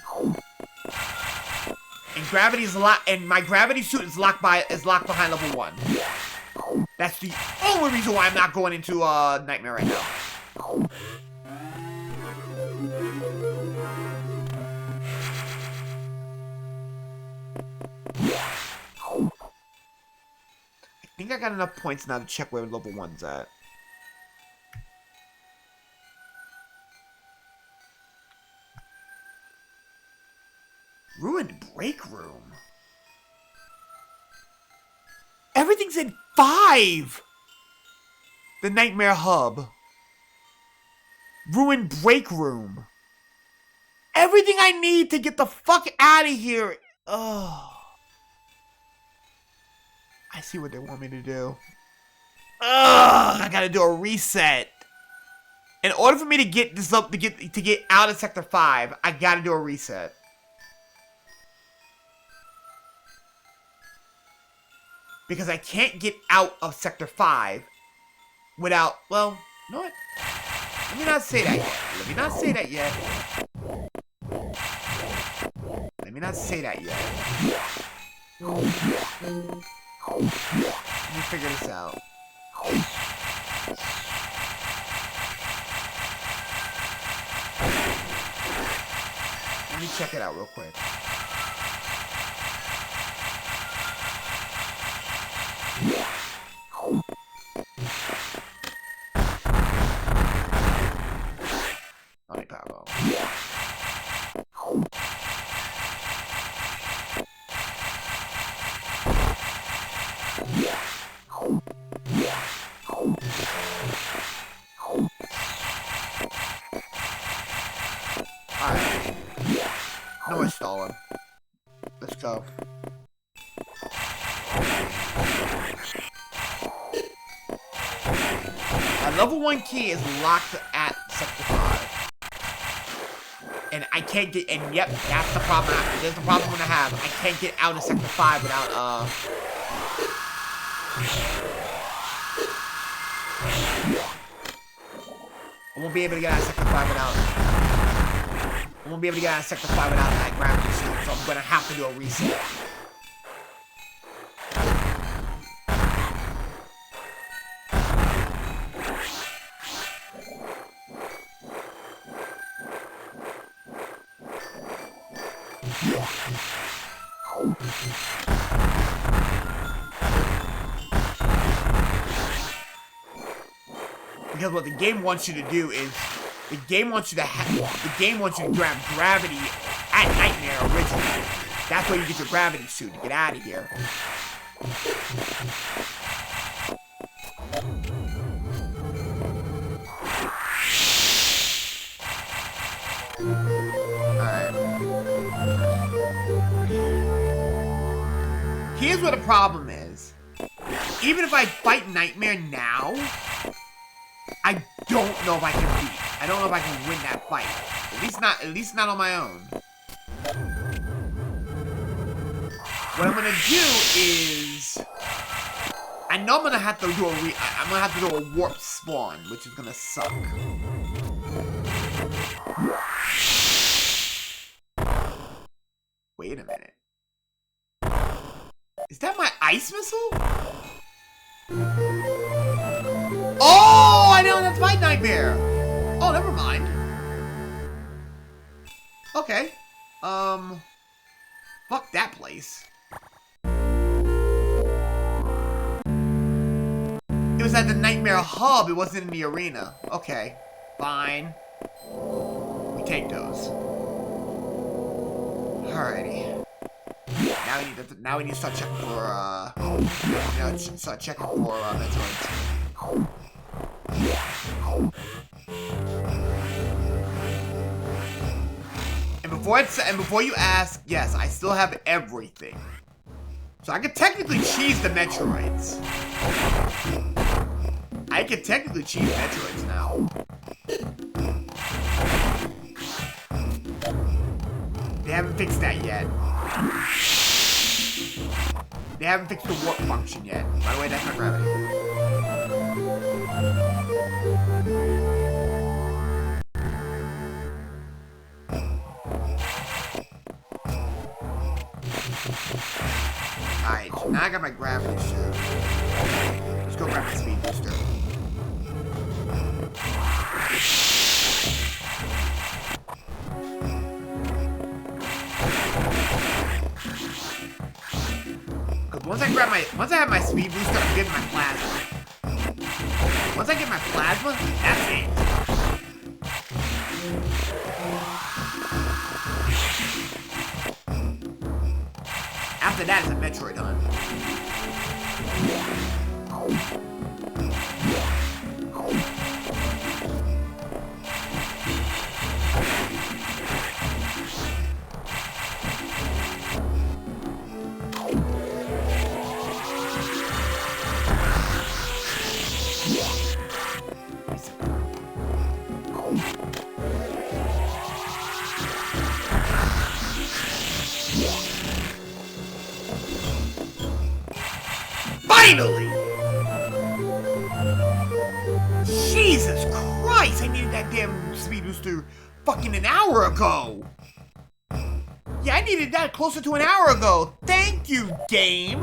Speaker 1: And gravity is and my gravity suit is locked behind level 1. That's the only reason why I'm not going into Nightmare right now. think I got enough points now to check where level 1's at. Ruined break room. Everything's in 5! The Nightmare Hub. Ruined break room. Everything I need to get the fuck out of here. Oh. I see what they want me to do. Ugh, I gotta do a reset. In order for me to get this up, to get out of Sector 5, I gotta do a reset. Because I can't get out of Sector 5 without, well, you know what? Let me not say that yet. Let me not say that yet. Let me not say that yet. Let me figure this out. Let me check it out real quick. Let me power. Alright. No more stalling. Let's go. My level 1 key is locked at Sector 5. And I can't get, and yep, that's the problem. There's the problem I'm gonna have. I can't get out of Sector 5 without, I won't be able to get out of Sector 5 without, I won't be able to get out of Sector 5 without that gravity suit, so I'm gonna have to do a reset. Because what the game wants you to do is, the game wants you to grab gravity at Nightmare originally. That's where you get your gravity suit to get out of here. Alright. Here's what the problem is. Even if I fight Nightmare now, I don't know if I can beat. I don't know if I can win that fight. At least not on my own. What I'm gonna do is, I know I'm gonna have to do a warp spawn, which is gonna suck. Wait a minute. Is that my ice missile? Oh, I don't have to fight Nightmare. Oh, never mind. Okay. Fuck that place. It was at the Nightmare Hub. It wasn't in the arena. Okay, fine. We take those. Alrighty. Now we need to start checking for Metroid. And before you ask, yes, I still have everything. So I could technically cheese the Metroids. I could technically cheese Metroids now. They haven't fixed that yet. They haven't fixed the warp function yet. By the way, that's my gravity. Alright, so now I got my gravity suit. Let's go grab my speed booster. once I have my speed booster, I'm getting my plasma. Once I get my plasma, that's it. After that, it's a Metroid hunt. Finally! Jesus Christ! I needed that damn speed booster fucking an hour ago! Yeah, I needed that closer to an hour ago! Thank you, game!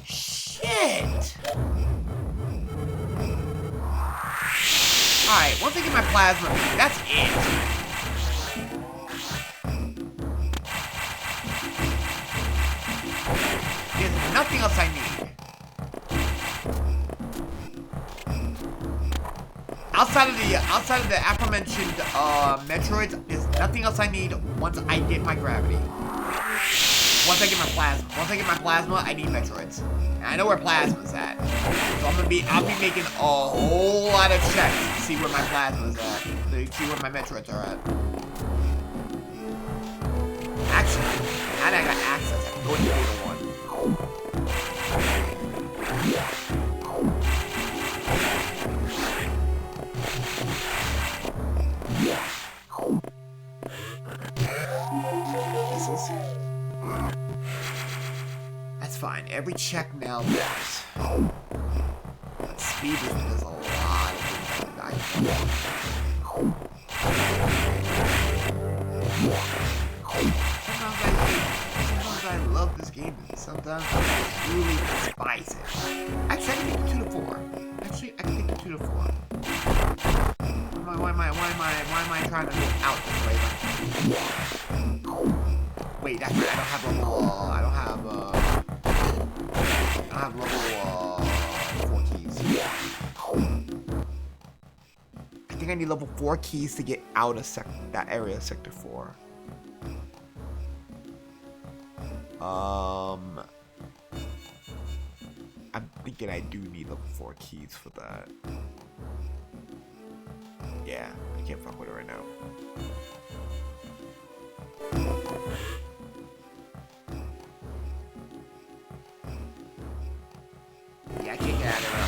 Speaker 1: Shit! Alright, once I get my plasma, that's it. There's nothing else I need. Outside of the aforementioned Metroids, there's nothing else I need once I get my gravity. Once I get my plasma, I need Metroids. And I know where plasma's at. So I'll be making a whole lot of checks to see where my plasma's at. To see where my Metroids are at. Actually, now that I got access, I can go into Beta 1. That's fine. Every check now does. But speed is a lot of things that I can do. Sometimes I love this game, and sometimes I really despise it. Actually, I can take the 2 to 4. Actually, I can take the 2 to 4. Why am I trying to go out this way? Wait, that's right. I don't have level 4 keys. I think I need level 4 keys to get out of that area, sector 4. I'm thinking I do need level 4 keys for that. Yeah, I can't fuck with it right now. Yeah, I can't get out of there.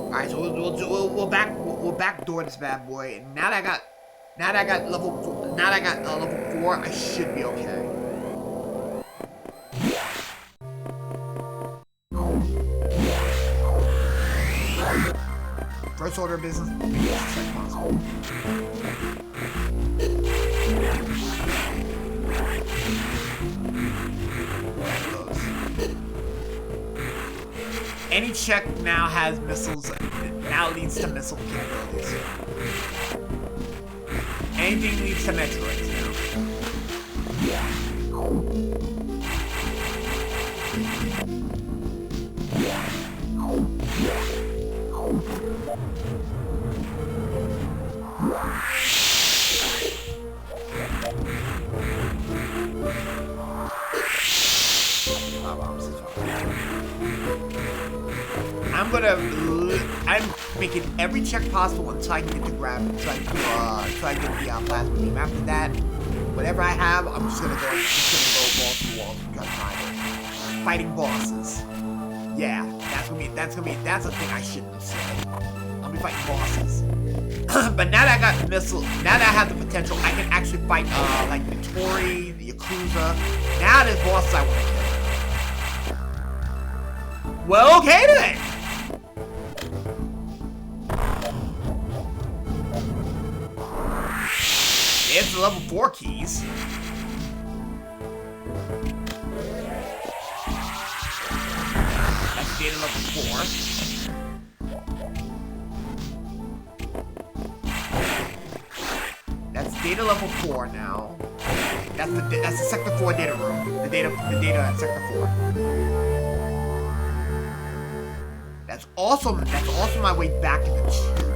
Speaker 1: Alright, so we'll backdoor this bad boy. And now that I got level 4, I should be okay. First order of business, as possible. Any check now has missiles, now leads to missile capabilities. Anything leads to Metroids now. I'm making every check possible until I can get the gravity, until I get the plasma beam. After that, whatever I have, I'm just gonna go balls to the walls and try to find it. Fighting bosses. Yeah, that's a thing I shouldn't have said. I'll be fighting bosses. But now that I got the missile, now that I have the potential, I can actually fight like Metroid, the Yakuza. Now there's bosses I want to kill. Well, okay then. It's the level 4 keys. That's data level 4. data level 4 now. That's the sector 4 data room. The data at sector 4. That's also my way back into 2,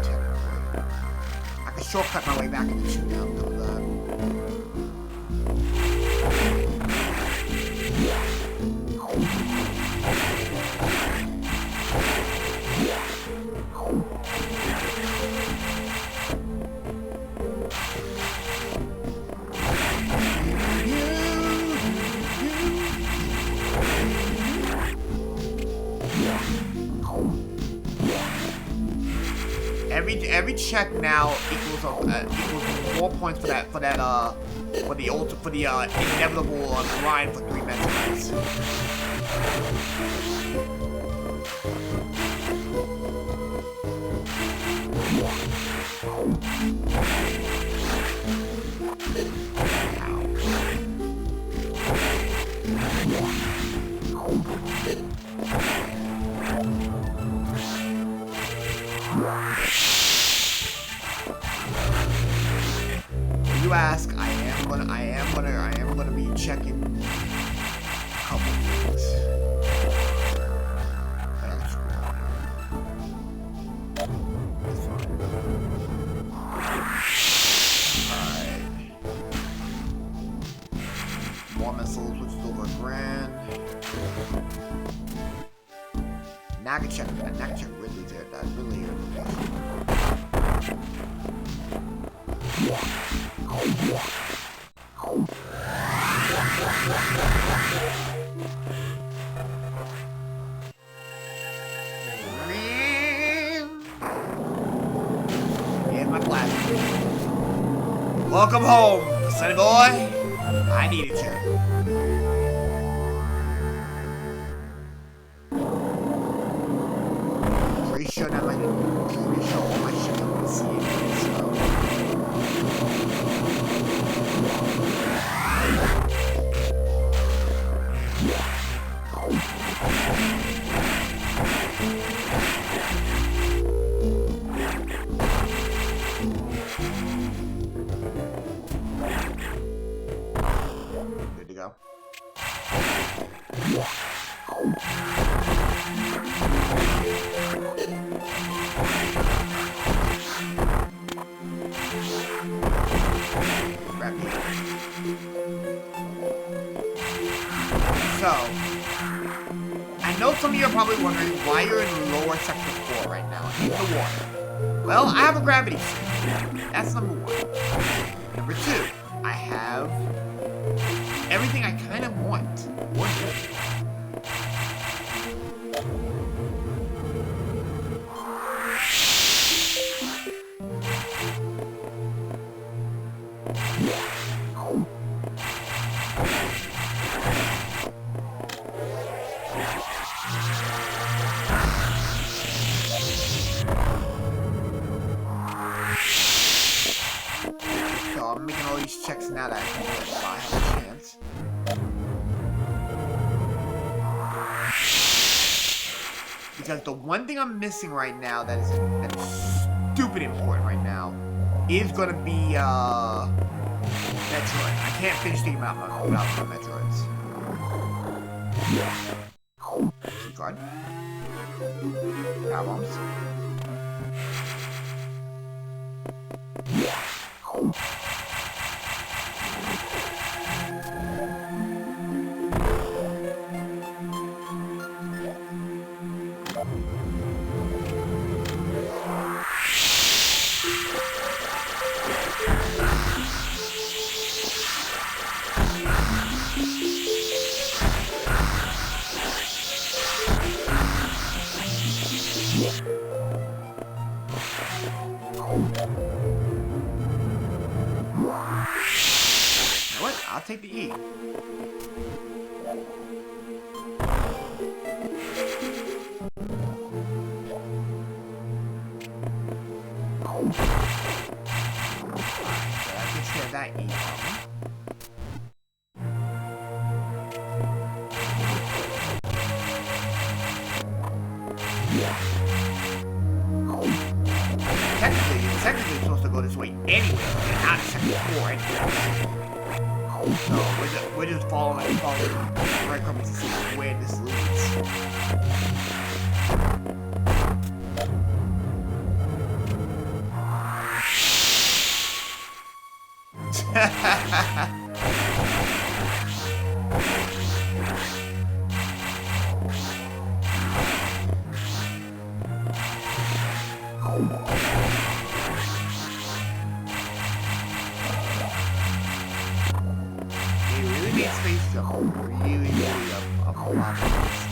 Speaker 1: technically. I can shortcut my way back into 2 now because of that. Every check now equals more points for the inevitable grind for 3 Metroids. You ask, I am gonna be checking a couple things. Alright. More missiles, which is over $1,000. Now I can check Ridley's there. That's really Here's my class. Welcome home, sonny boy. I needed you. Pretty sure all my shit I'm gonna see it, so. Good to go. So, I know some of you are probably wondering why you're in lower sector 4 right now, in the water. Well, I have a gravity suit. That's number 1. Number 2, I have everything I kind of want. Or need. I'm making all these checks now that I can get if I have a chance. Because the one thing I'm missing right now that is stupid important right now is gonna be Metroid. I can't finish the amount without my Metroids. Key card. Power bombs. I'll take the E. That takes care of that E problem. Technically it's supposed to go go this way anyway. Get out of second floor anyway. So we're just following breadcrumbs to see where this leads. Space jump really up a lot of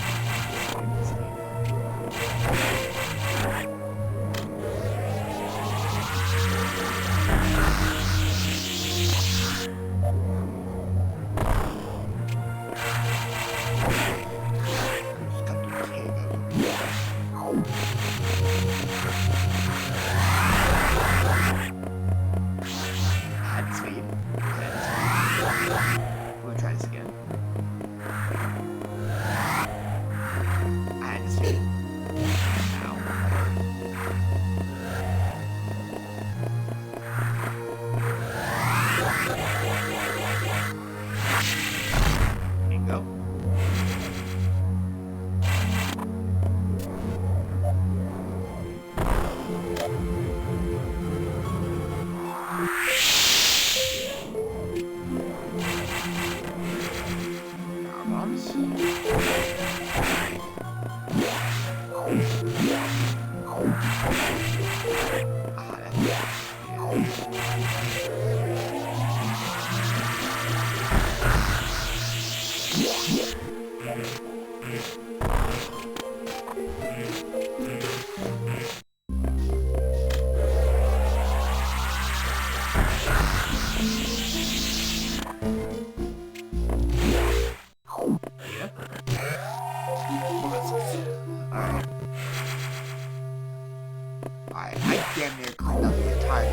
Speaker 1: damn near cleaned up the entire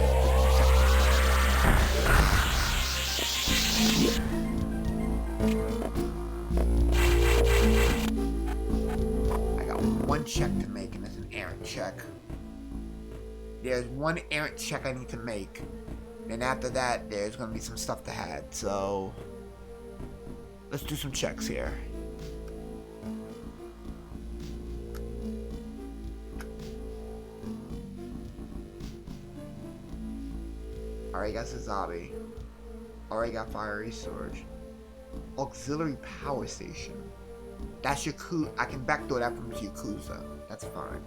Speaker 1: I got one check to make, and it's an errant check. There's one errant check I need to make. And after that, there's going to be some stuff to add. So, let's do some checks here. Alright, got Sazabi. Alright, got Fiery Storage. Auxiliary Power Station. That's Yakuza. I can backdoor that from Yakuza. That's fine.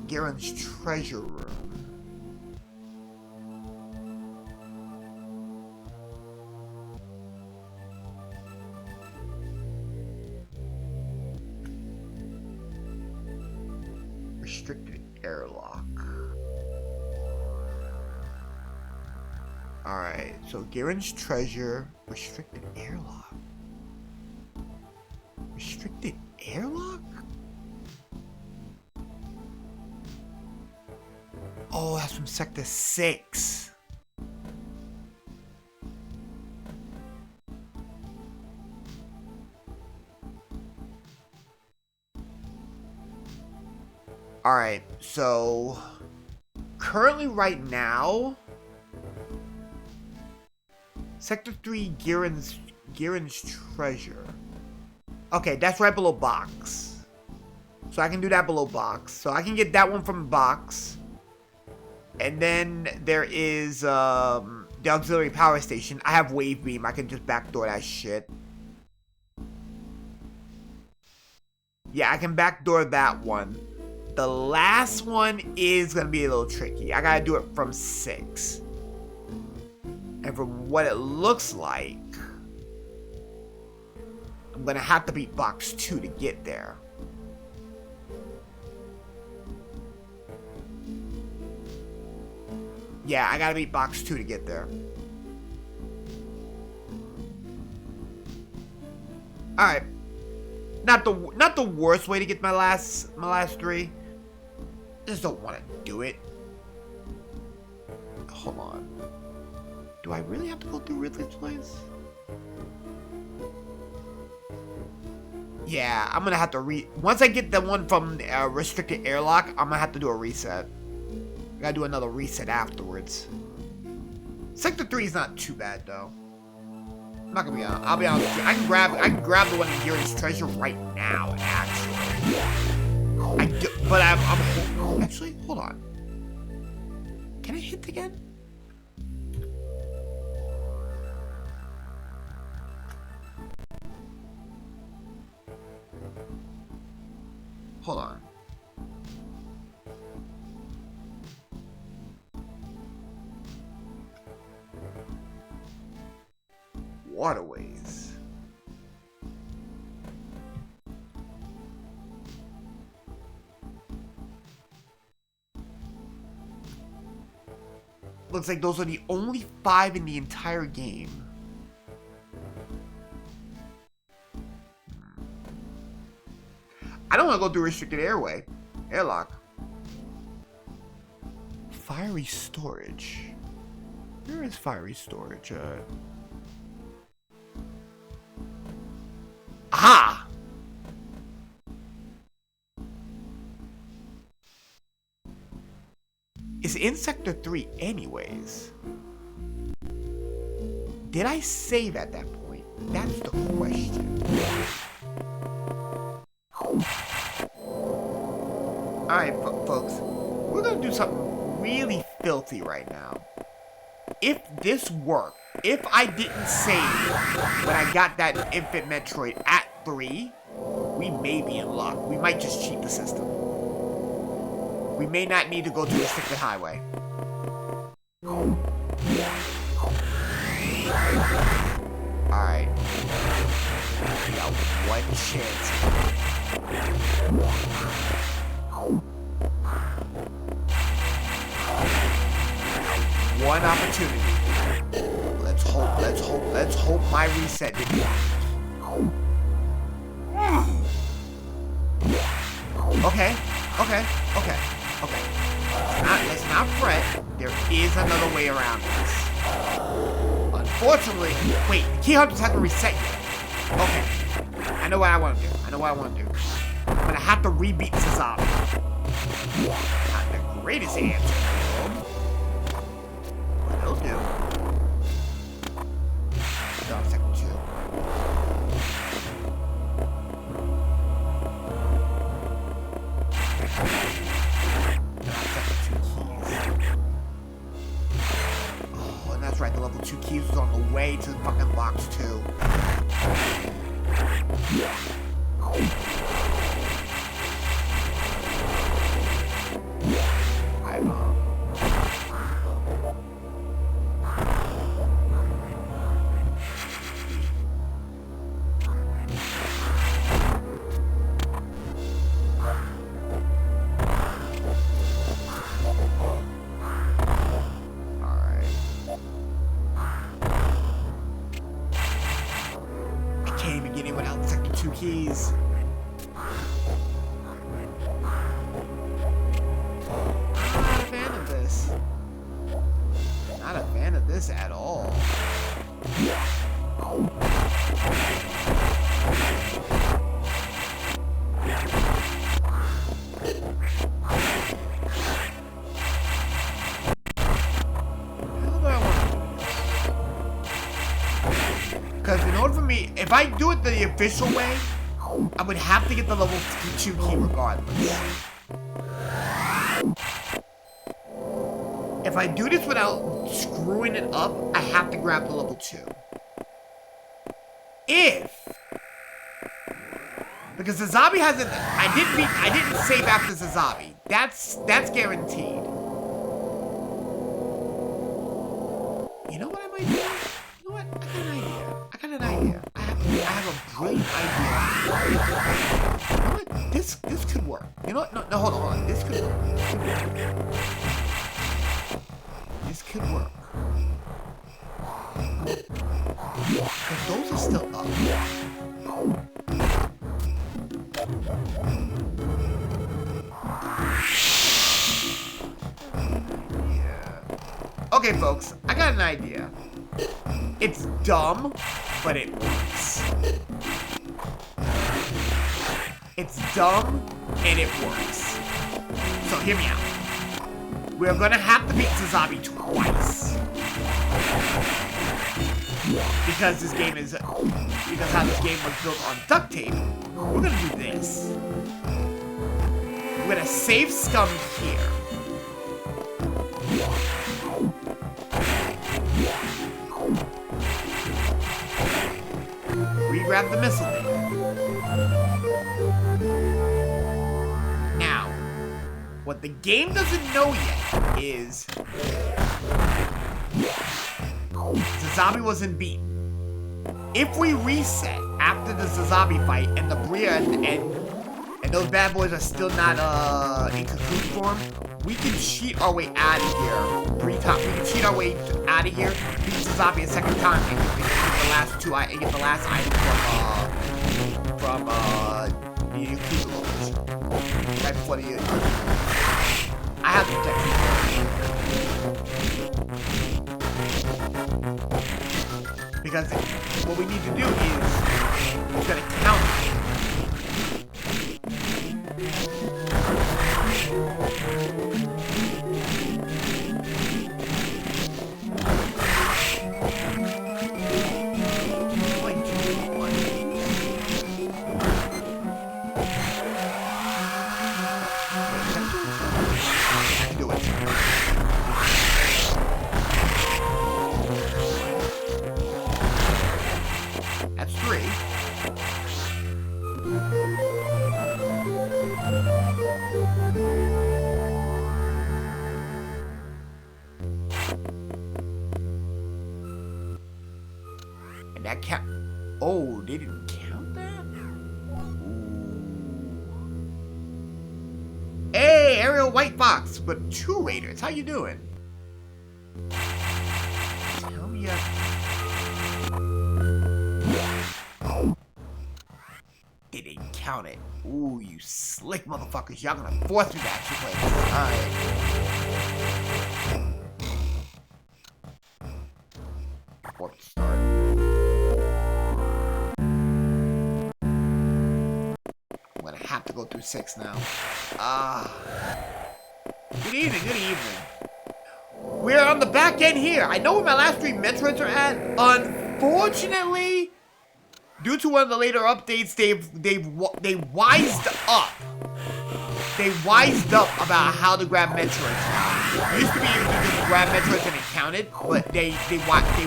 Speaker 1: Garen's treasure room. Restricted airlock. Alright, so Garen's treasure. Restricted airlock. Restricted airlock? Oh, that's from Sector 6. Alright, so currently right now, Sector 3, Garen's treasure. Okay, that's right below box. So I can do that below box. So I can get that one from box. And then there is the auxiliary power station. I have wave beam. I can just backdoor that shit. Yeah, I can backdoor that one. The last one is going to be a little tricky. I got to do it from 6. And from what it looks like, I'm going to have to beat box 2 to get there. Yeah, I gotta beat box 2 to get there. Alright. Not the worst way to get my last 3. Just don't want to do it. Hold on. Do I really have to go through Ridley's place? Yeah, I'm gonna have to once I get the one from restricted airlock, I'm gonna have to do a reset. I gotta do another reset afterwards. Sector 3 is not too bad though. I'm not gonna be honest. I'll be honest with you. I can grab the one in Yuri's treasure right now, actually. But I'm actually, hold on. Can I hit again? Hold on. Waterways. Looks like those are the only 5 in the entire game. I don't want to go through restricted airlock. Fiery storage. Where is fiery storage? Aha! It's in Sector 3 anyways. Did I save at that point? That's the question. Alright, folks. We're gonna do something really filthy right now. If this worked, if I didn't save when I got that infant Metroid at 3, we may be in luck. We might just cheat the system. We may not need to go to a restricted highway. Alright. We got one chance. One opportunity. Let's hope my reset didn't work. Okay. Let's not fret. There is another way around this. Unfortunately, wait, the key hunters haven't reset yet. Okay. I know what I want to do. I'm gonna have to rebeat Sinister-Sama. Not the greatest answer, but it'll do. Done second 2. Oh, and that's right, the level 2 keys was on the way to the fucking box 2. Keys. Not a fan of this. Not a fan of this at all. Because in order for me, if I do it the official way, I would have to get the level 2 key regardless. If I do this without screwing it up, I have to grab the level 2. Because the zombie hasn't. I didn't save after the zombie. That's guaranteed. You know what I might do? You know what? I got an idea. I have a brilliant idea. You know what? This could work. You know what? No, hold on. This could work. This could work. Because those are still up. Yeah. Okay, folks. I got an idea. It's dumb, but it works. It's dumb, and it works. So hear me out. We're gonna have to beat Sazami twice. Because this game is... Because how this game was built on duct tape, we're gonna do this. We're gonna save Scum here. Re-grab the missile thing. Now, what the game doesn't know yet is Sazami wasn't beaten. If we reset after the Sazami fight and the Bria and those bad boys are still not in cocoon form, we can cheat our way out of here 3 times. We can cheat our way out of here, beat Sazami a second time, and get the last 2 and get the last item from the Yakuza levels. Right before the I have the text. Because what we need to do is we're gonna count it. That's 3. And that count. Oh, they didn't count that? Ooh. Hey, Aerial White Fox, but 2 Raiders. How you doing? Tell me They didn't count it. Ooh, you slick motherfuckers. Y'all gonna force me to actually play this. Alright. Fourth start. I'm gonna have to go through 6 now. Good evening, good evening. We're on the back end here. I know where my last 3 Metroids are at. Unfortunately, due to one of the later updates, they wised up. They wised up about how to grab Metroids now. It used to be able to just grab Metroids and it counted, but they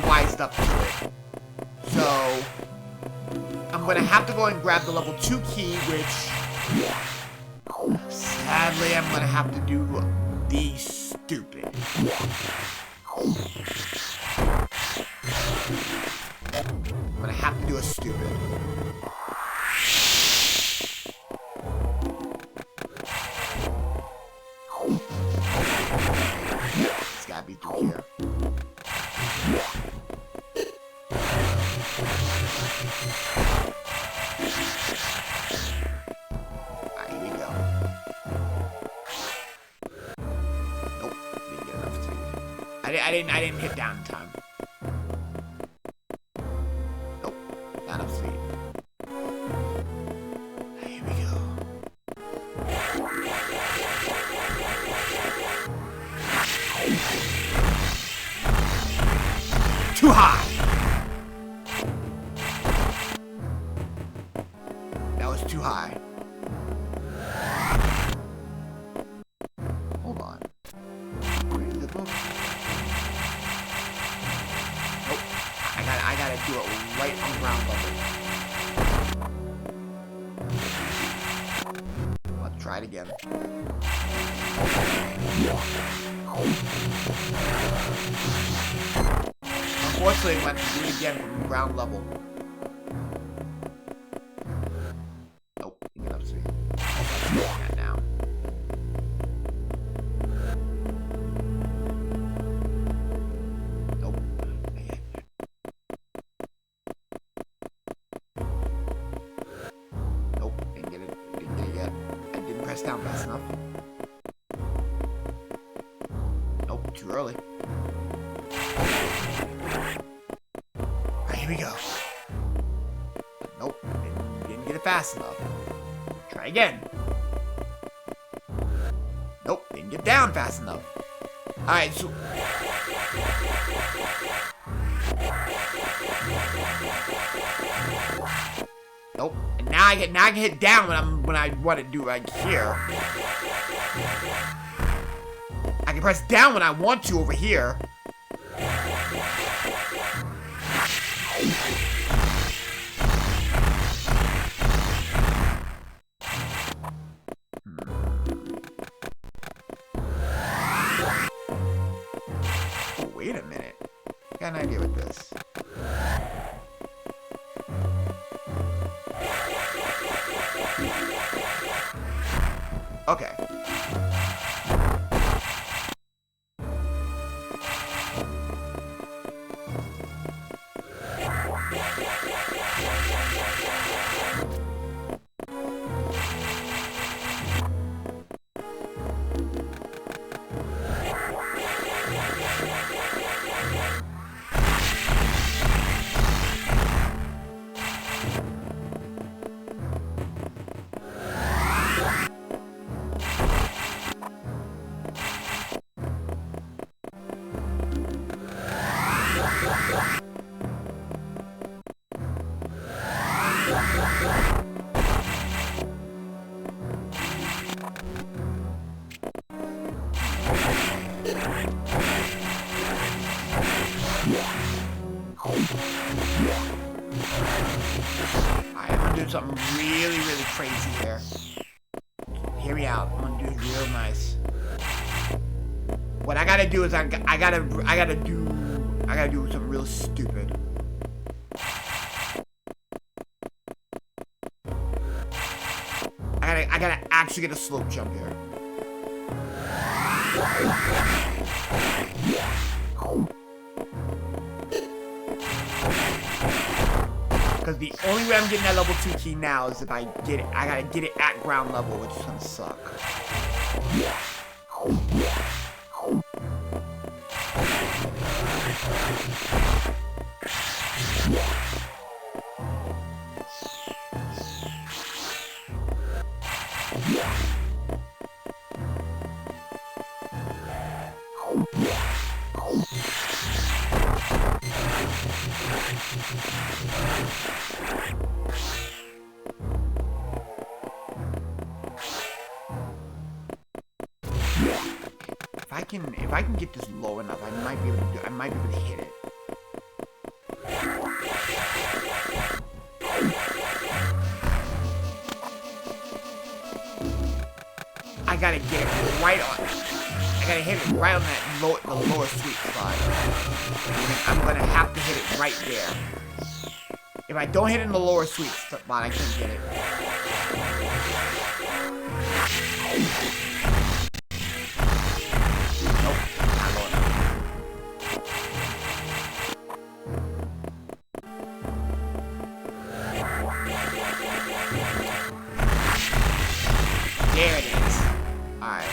Speaker 1: wised up to it. So I'm gonna have to go and grab the level 2 key, which sadly I'm gonna have to do the stupid. I'm gonna have to do a stupid. It's gotta be through here. Alright, here we go. Nope, didn't get enough to. I didn't hit down in time. Not enough speed. Here we go. Too high. That was too high. Hold on. Where did it go? Nope. I gotta do it right on ground level. Let's try it again. Unfortunately, I went to do it again from ground level. Nope, you get up to speed. Let's do that now. Nope. Nope, didn't get it. Didn't get it yet. I didn't press down fast enough. Nope, too early. fast enough. Try again. Nope, didn't get down fast enough. Alright, so... Nope. And now I can hit down when I want to do right here. I can press down when I want to over here. Oh, wait a minute. I got an idea with this. Okay. I'm gonna do something really, really crazy here. Hear me out. I'm gonna do it real nice. What I gotta do is I gotta do something real stupid. I gotta actually get a slope jump here. Because the only way I'm getting that level 2 key now is if I get it. I gotta get it at ground level, which is gonna suck. If I can get this low enough, I might be able to hit it. I gotta get it right on. I gotta hit it right on that the lower sweet spot. And I'm gonna have to hit it right there. If I don't hit it in the lower sweet spot, I can't get it. There it is. Alright.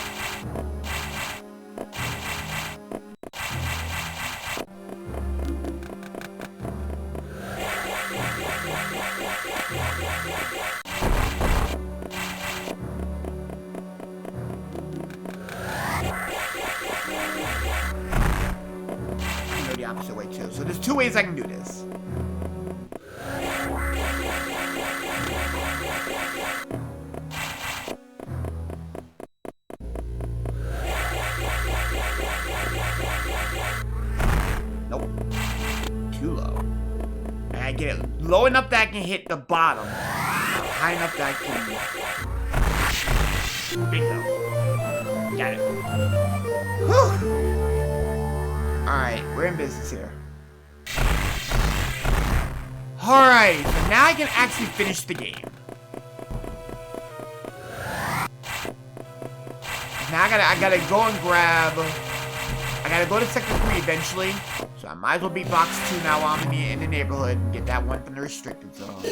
Speaker 1: I can go the opposite way too. So there's two ways I can do this. Get it low enough that I can hit the bottom, high enough that I can. Bingo. Got it. Alright, we're in business here. Alright, so now I can actually finish the game. Now I gotta go and grab. I gotta go to Sector 3 eventually. So I might as well beat Box 2 now while I'm in the neighborhood and get that one from the restricted zone.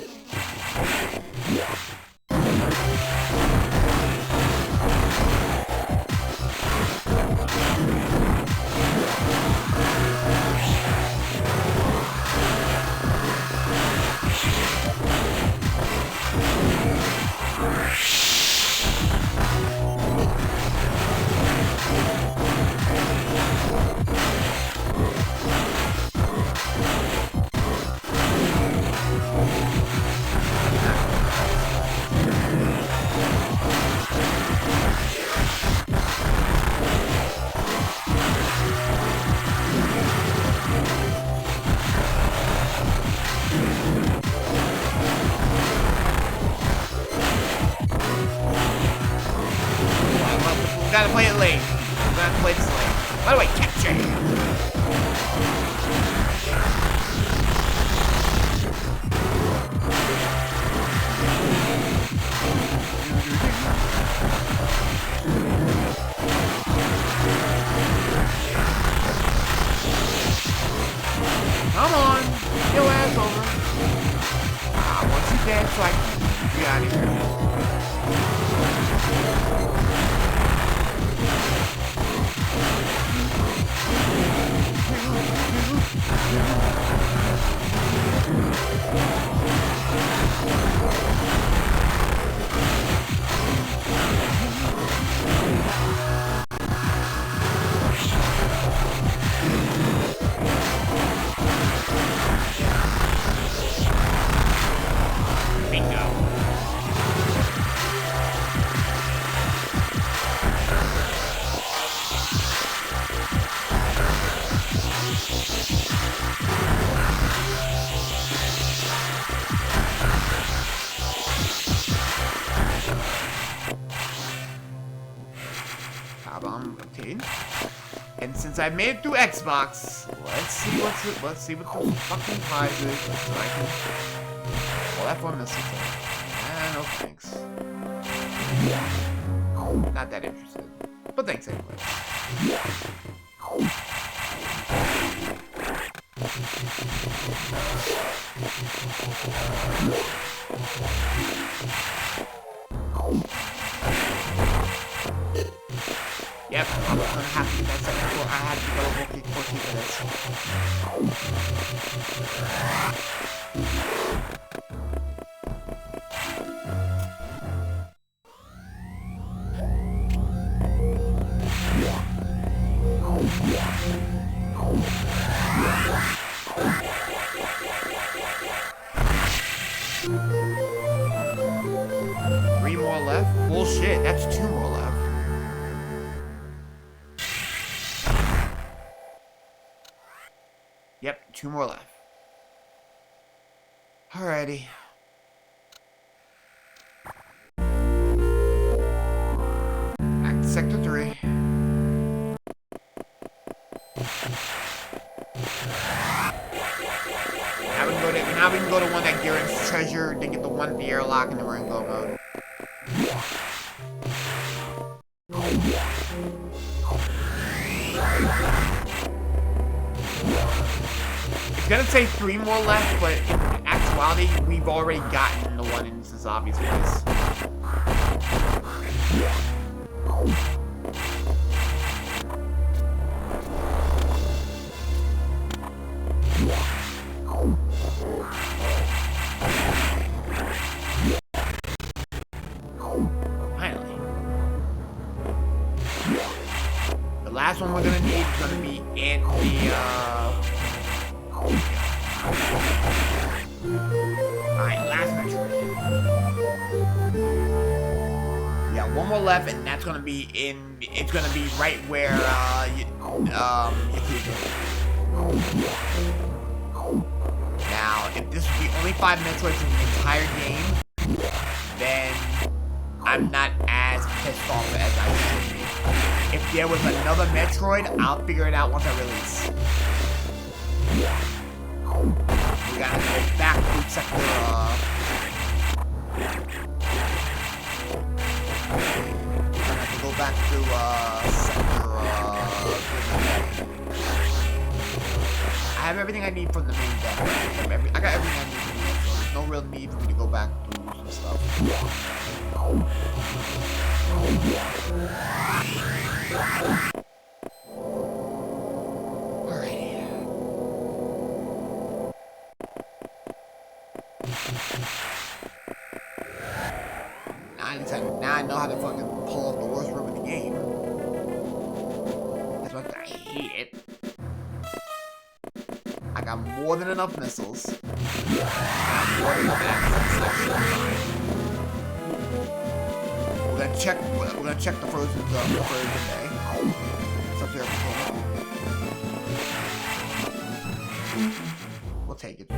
Speaker 1: Come on. Get your ass over. Once you dead, so I can get out of here. Bingo. Okay. And since I made it through Xbox, let's see what the fucking prize is. So I can. Well, that one missile. No thanks. Not that interested. But thanks anyway. 3 more left? Bullshit, that's 2 more left. Yep, 2 more left. Alrighty. Back to Sector 3. Now we can go to one that Garen's treasure, then get the one at the airlock, and then we're in go mode. It's gonna say 3 more left, but in actuality, we've already gotten the one in this obvious place. Finally. The last one we're gonna need is gonna be in the, Alright, last Metroid. Yeah, 1 more left, and that's gonna be in, it's gonna be right where, Yakuza. Now, if this was the only 5 Metroids in the entire game, then I'm not as pissed off as I should be. If there was another Metroid, I'll figure it out once I release. We gotta go back to Sector, we have to go back to, Sector, I have everything I need from the main deck. I got everything I need from the main deck, so there's no real need for me to go back through some stuff. Now I know how to fucking pull off the worst room in the game. That's why I hate it. I got more than enough missiles. I got more than enough access. We're gonna check the frozen bay. It's up there. We'll take it.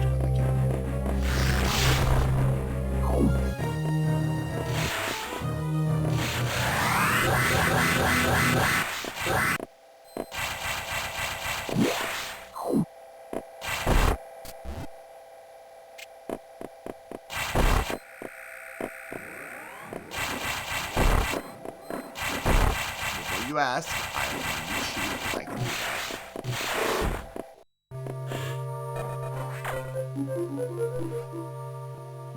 Speaker 1: Before you ask, I will shoot if I can do that.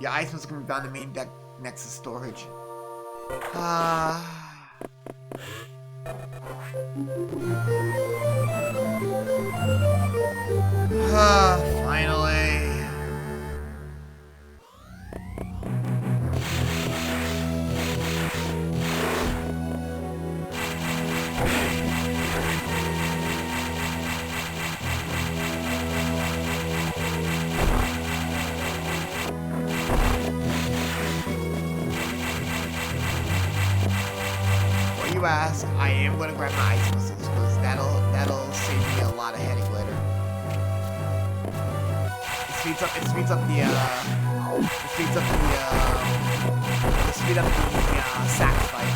Speaker 1: Your ice must come down the main deck next to storage. Finally. You ask, I am gonna grab my ice missiles because that'll save me a lot of headache later. It speeds up the sack fight.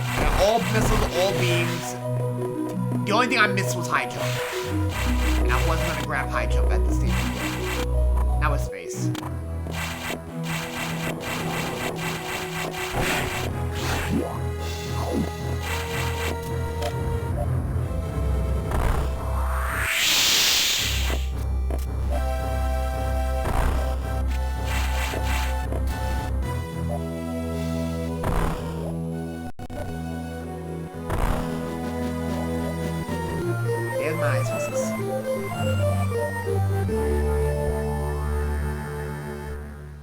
Speaker 1: I got all missiles, all beams. The only thing I missed was high jump, and I wasn't gonna grab high jump at this stage. Now it's space.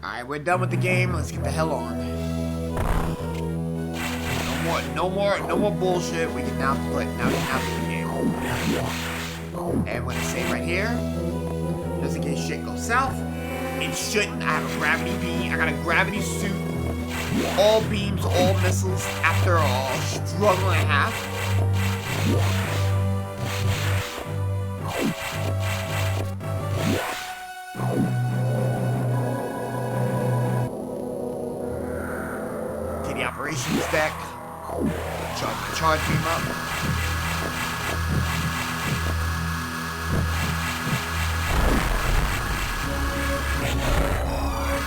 Speaker 1: Alright, we're done with the game. Let's get the hell on. No more bullshit. We can now play the game. And we're gonna save right here. Just in case shit goes south. It shouldn't. I have a gravity beam. I got a gravity suit. All beams, all missiles. After all, struggle and a half. Operations deck. Charge beam up.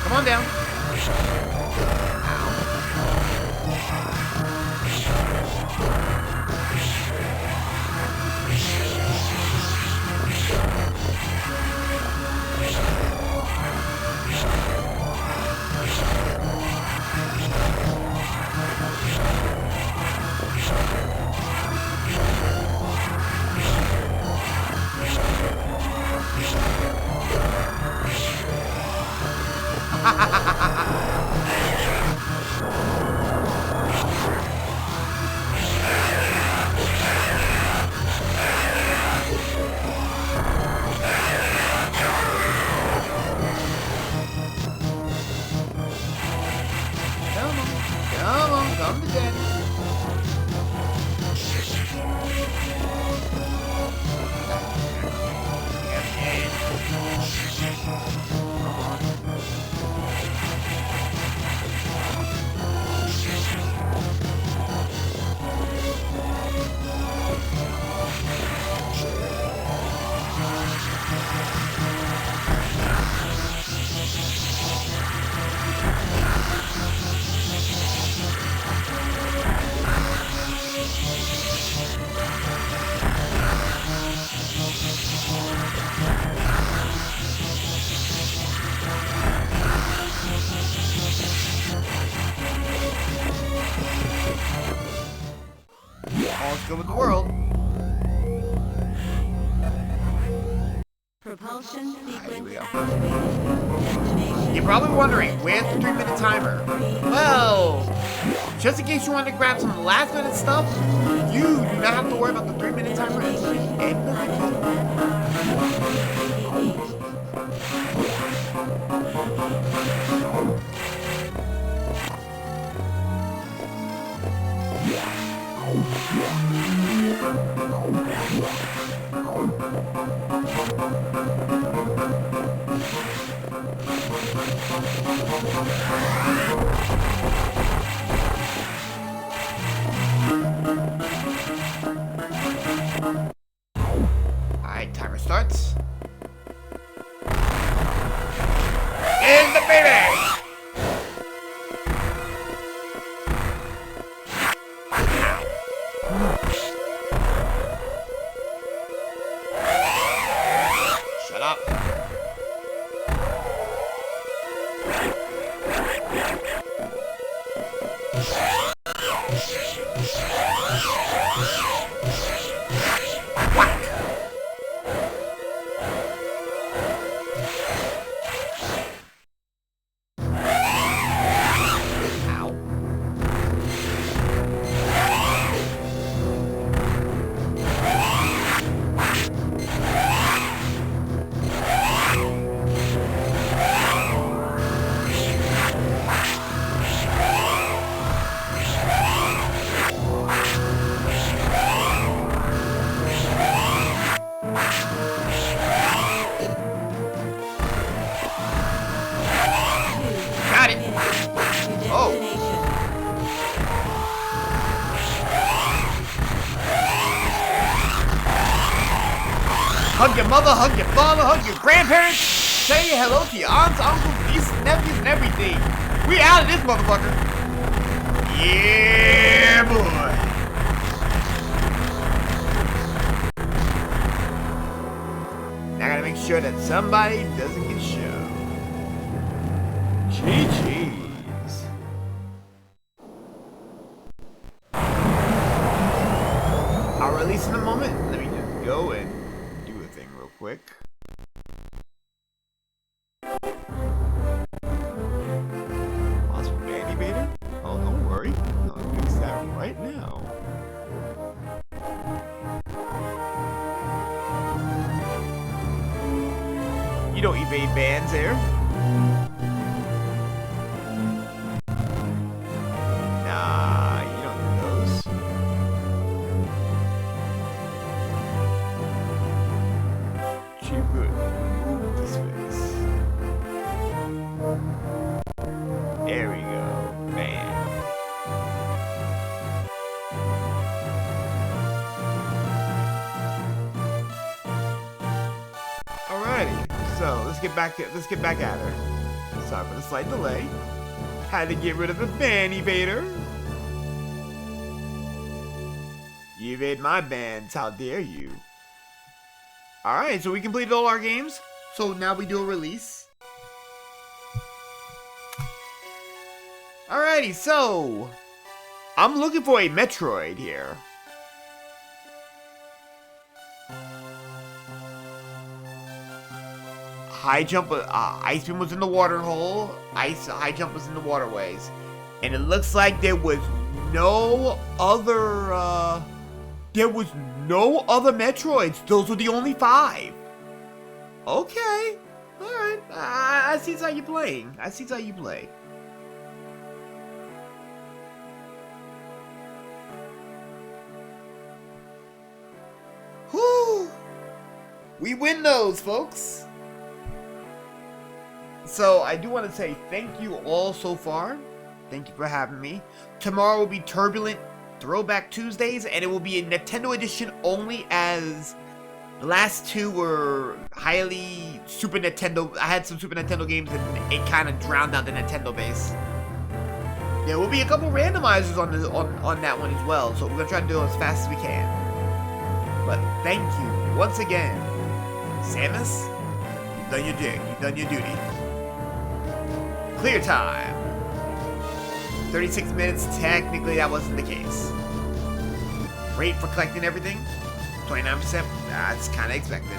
Speaker 1: Come on down. Come to daddy. All's good with the world.
Speaker 2: Propulsion sequence
Speaker 1: activated. You're probably wondering, where's the 3-minute timer? Well, just in case you wanted to grab some last minute stuff, you do not have to worry about the 3-minute timer until the end of the Alright, timer starts. In the baby! Shut up. Hug your mother, hug your father, hug your grandparents. Say hello to your aunts, uncles, nieces, nephews, and everything. We out of this motherfucker. Yeah, boy. Now I gotta make sure that somebody doesn't get shot. GG's. I'll release in a moment. Let me just go and do a thing real quick. Possible Bandy Baiter? Oh, don't worry. I'll fix that right now. You don't evade bans there. Nah, you don't do those. Cheaper. Move this face. There we go. Bam. Alrighty. So let's get back at her. Sorry for the slight delay. Had to get rid of the ban evader. You evade my bans, how dare you? Alright, so we completed all our games. So now we do a release. Alrighty, so I'm looking for a Metroid here. High jump, Ice Beam was in the water hole. High jump was in the waterways, and it looks like there was no other Metroids. Those were the only 5. Okay, all right. I see how you're playing. I see how you play. Whew. We win those, folks. So, I do want to say thank you all so far. Thank you for having me. Tomorrow will be Turbulent Throwback Tuesdays, and it will be a Nintendo Edition only, as the last 2 were highly Super Nintendo. I had some Super Nintendo games, and it kind of drowned out the Nintendo base. There will be a couple randomizers on that one as well, so we're going to try to do it as fast as we can. But thank you once again. Samus, you've done your dig. You've done your duty. Clear time. 36 minutes, technically that wasn't the case. Rate for collecting everything, 29%, that's kind of expected.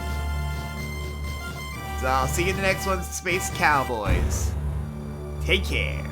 Speaker 1: So I'll see you in the next one, Space Cowboys. Take care.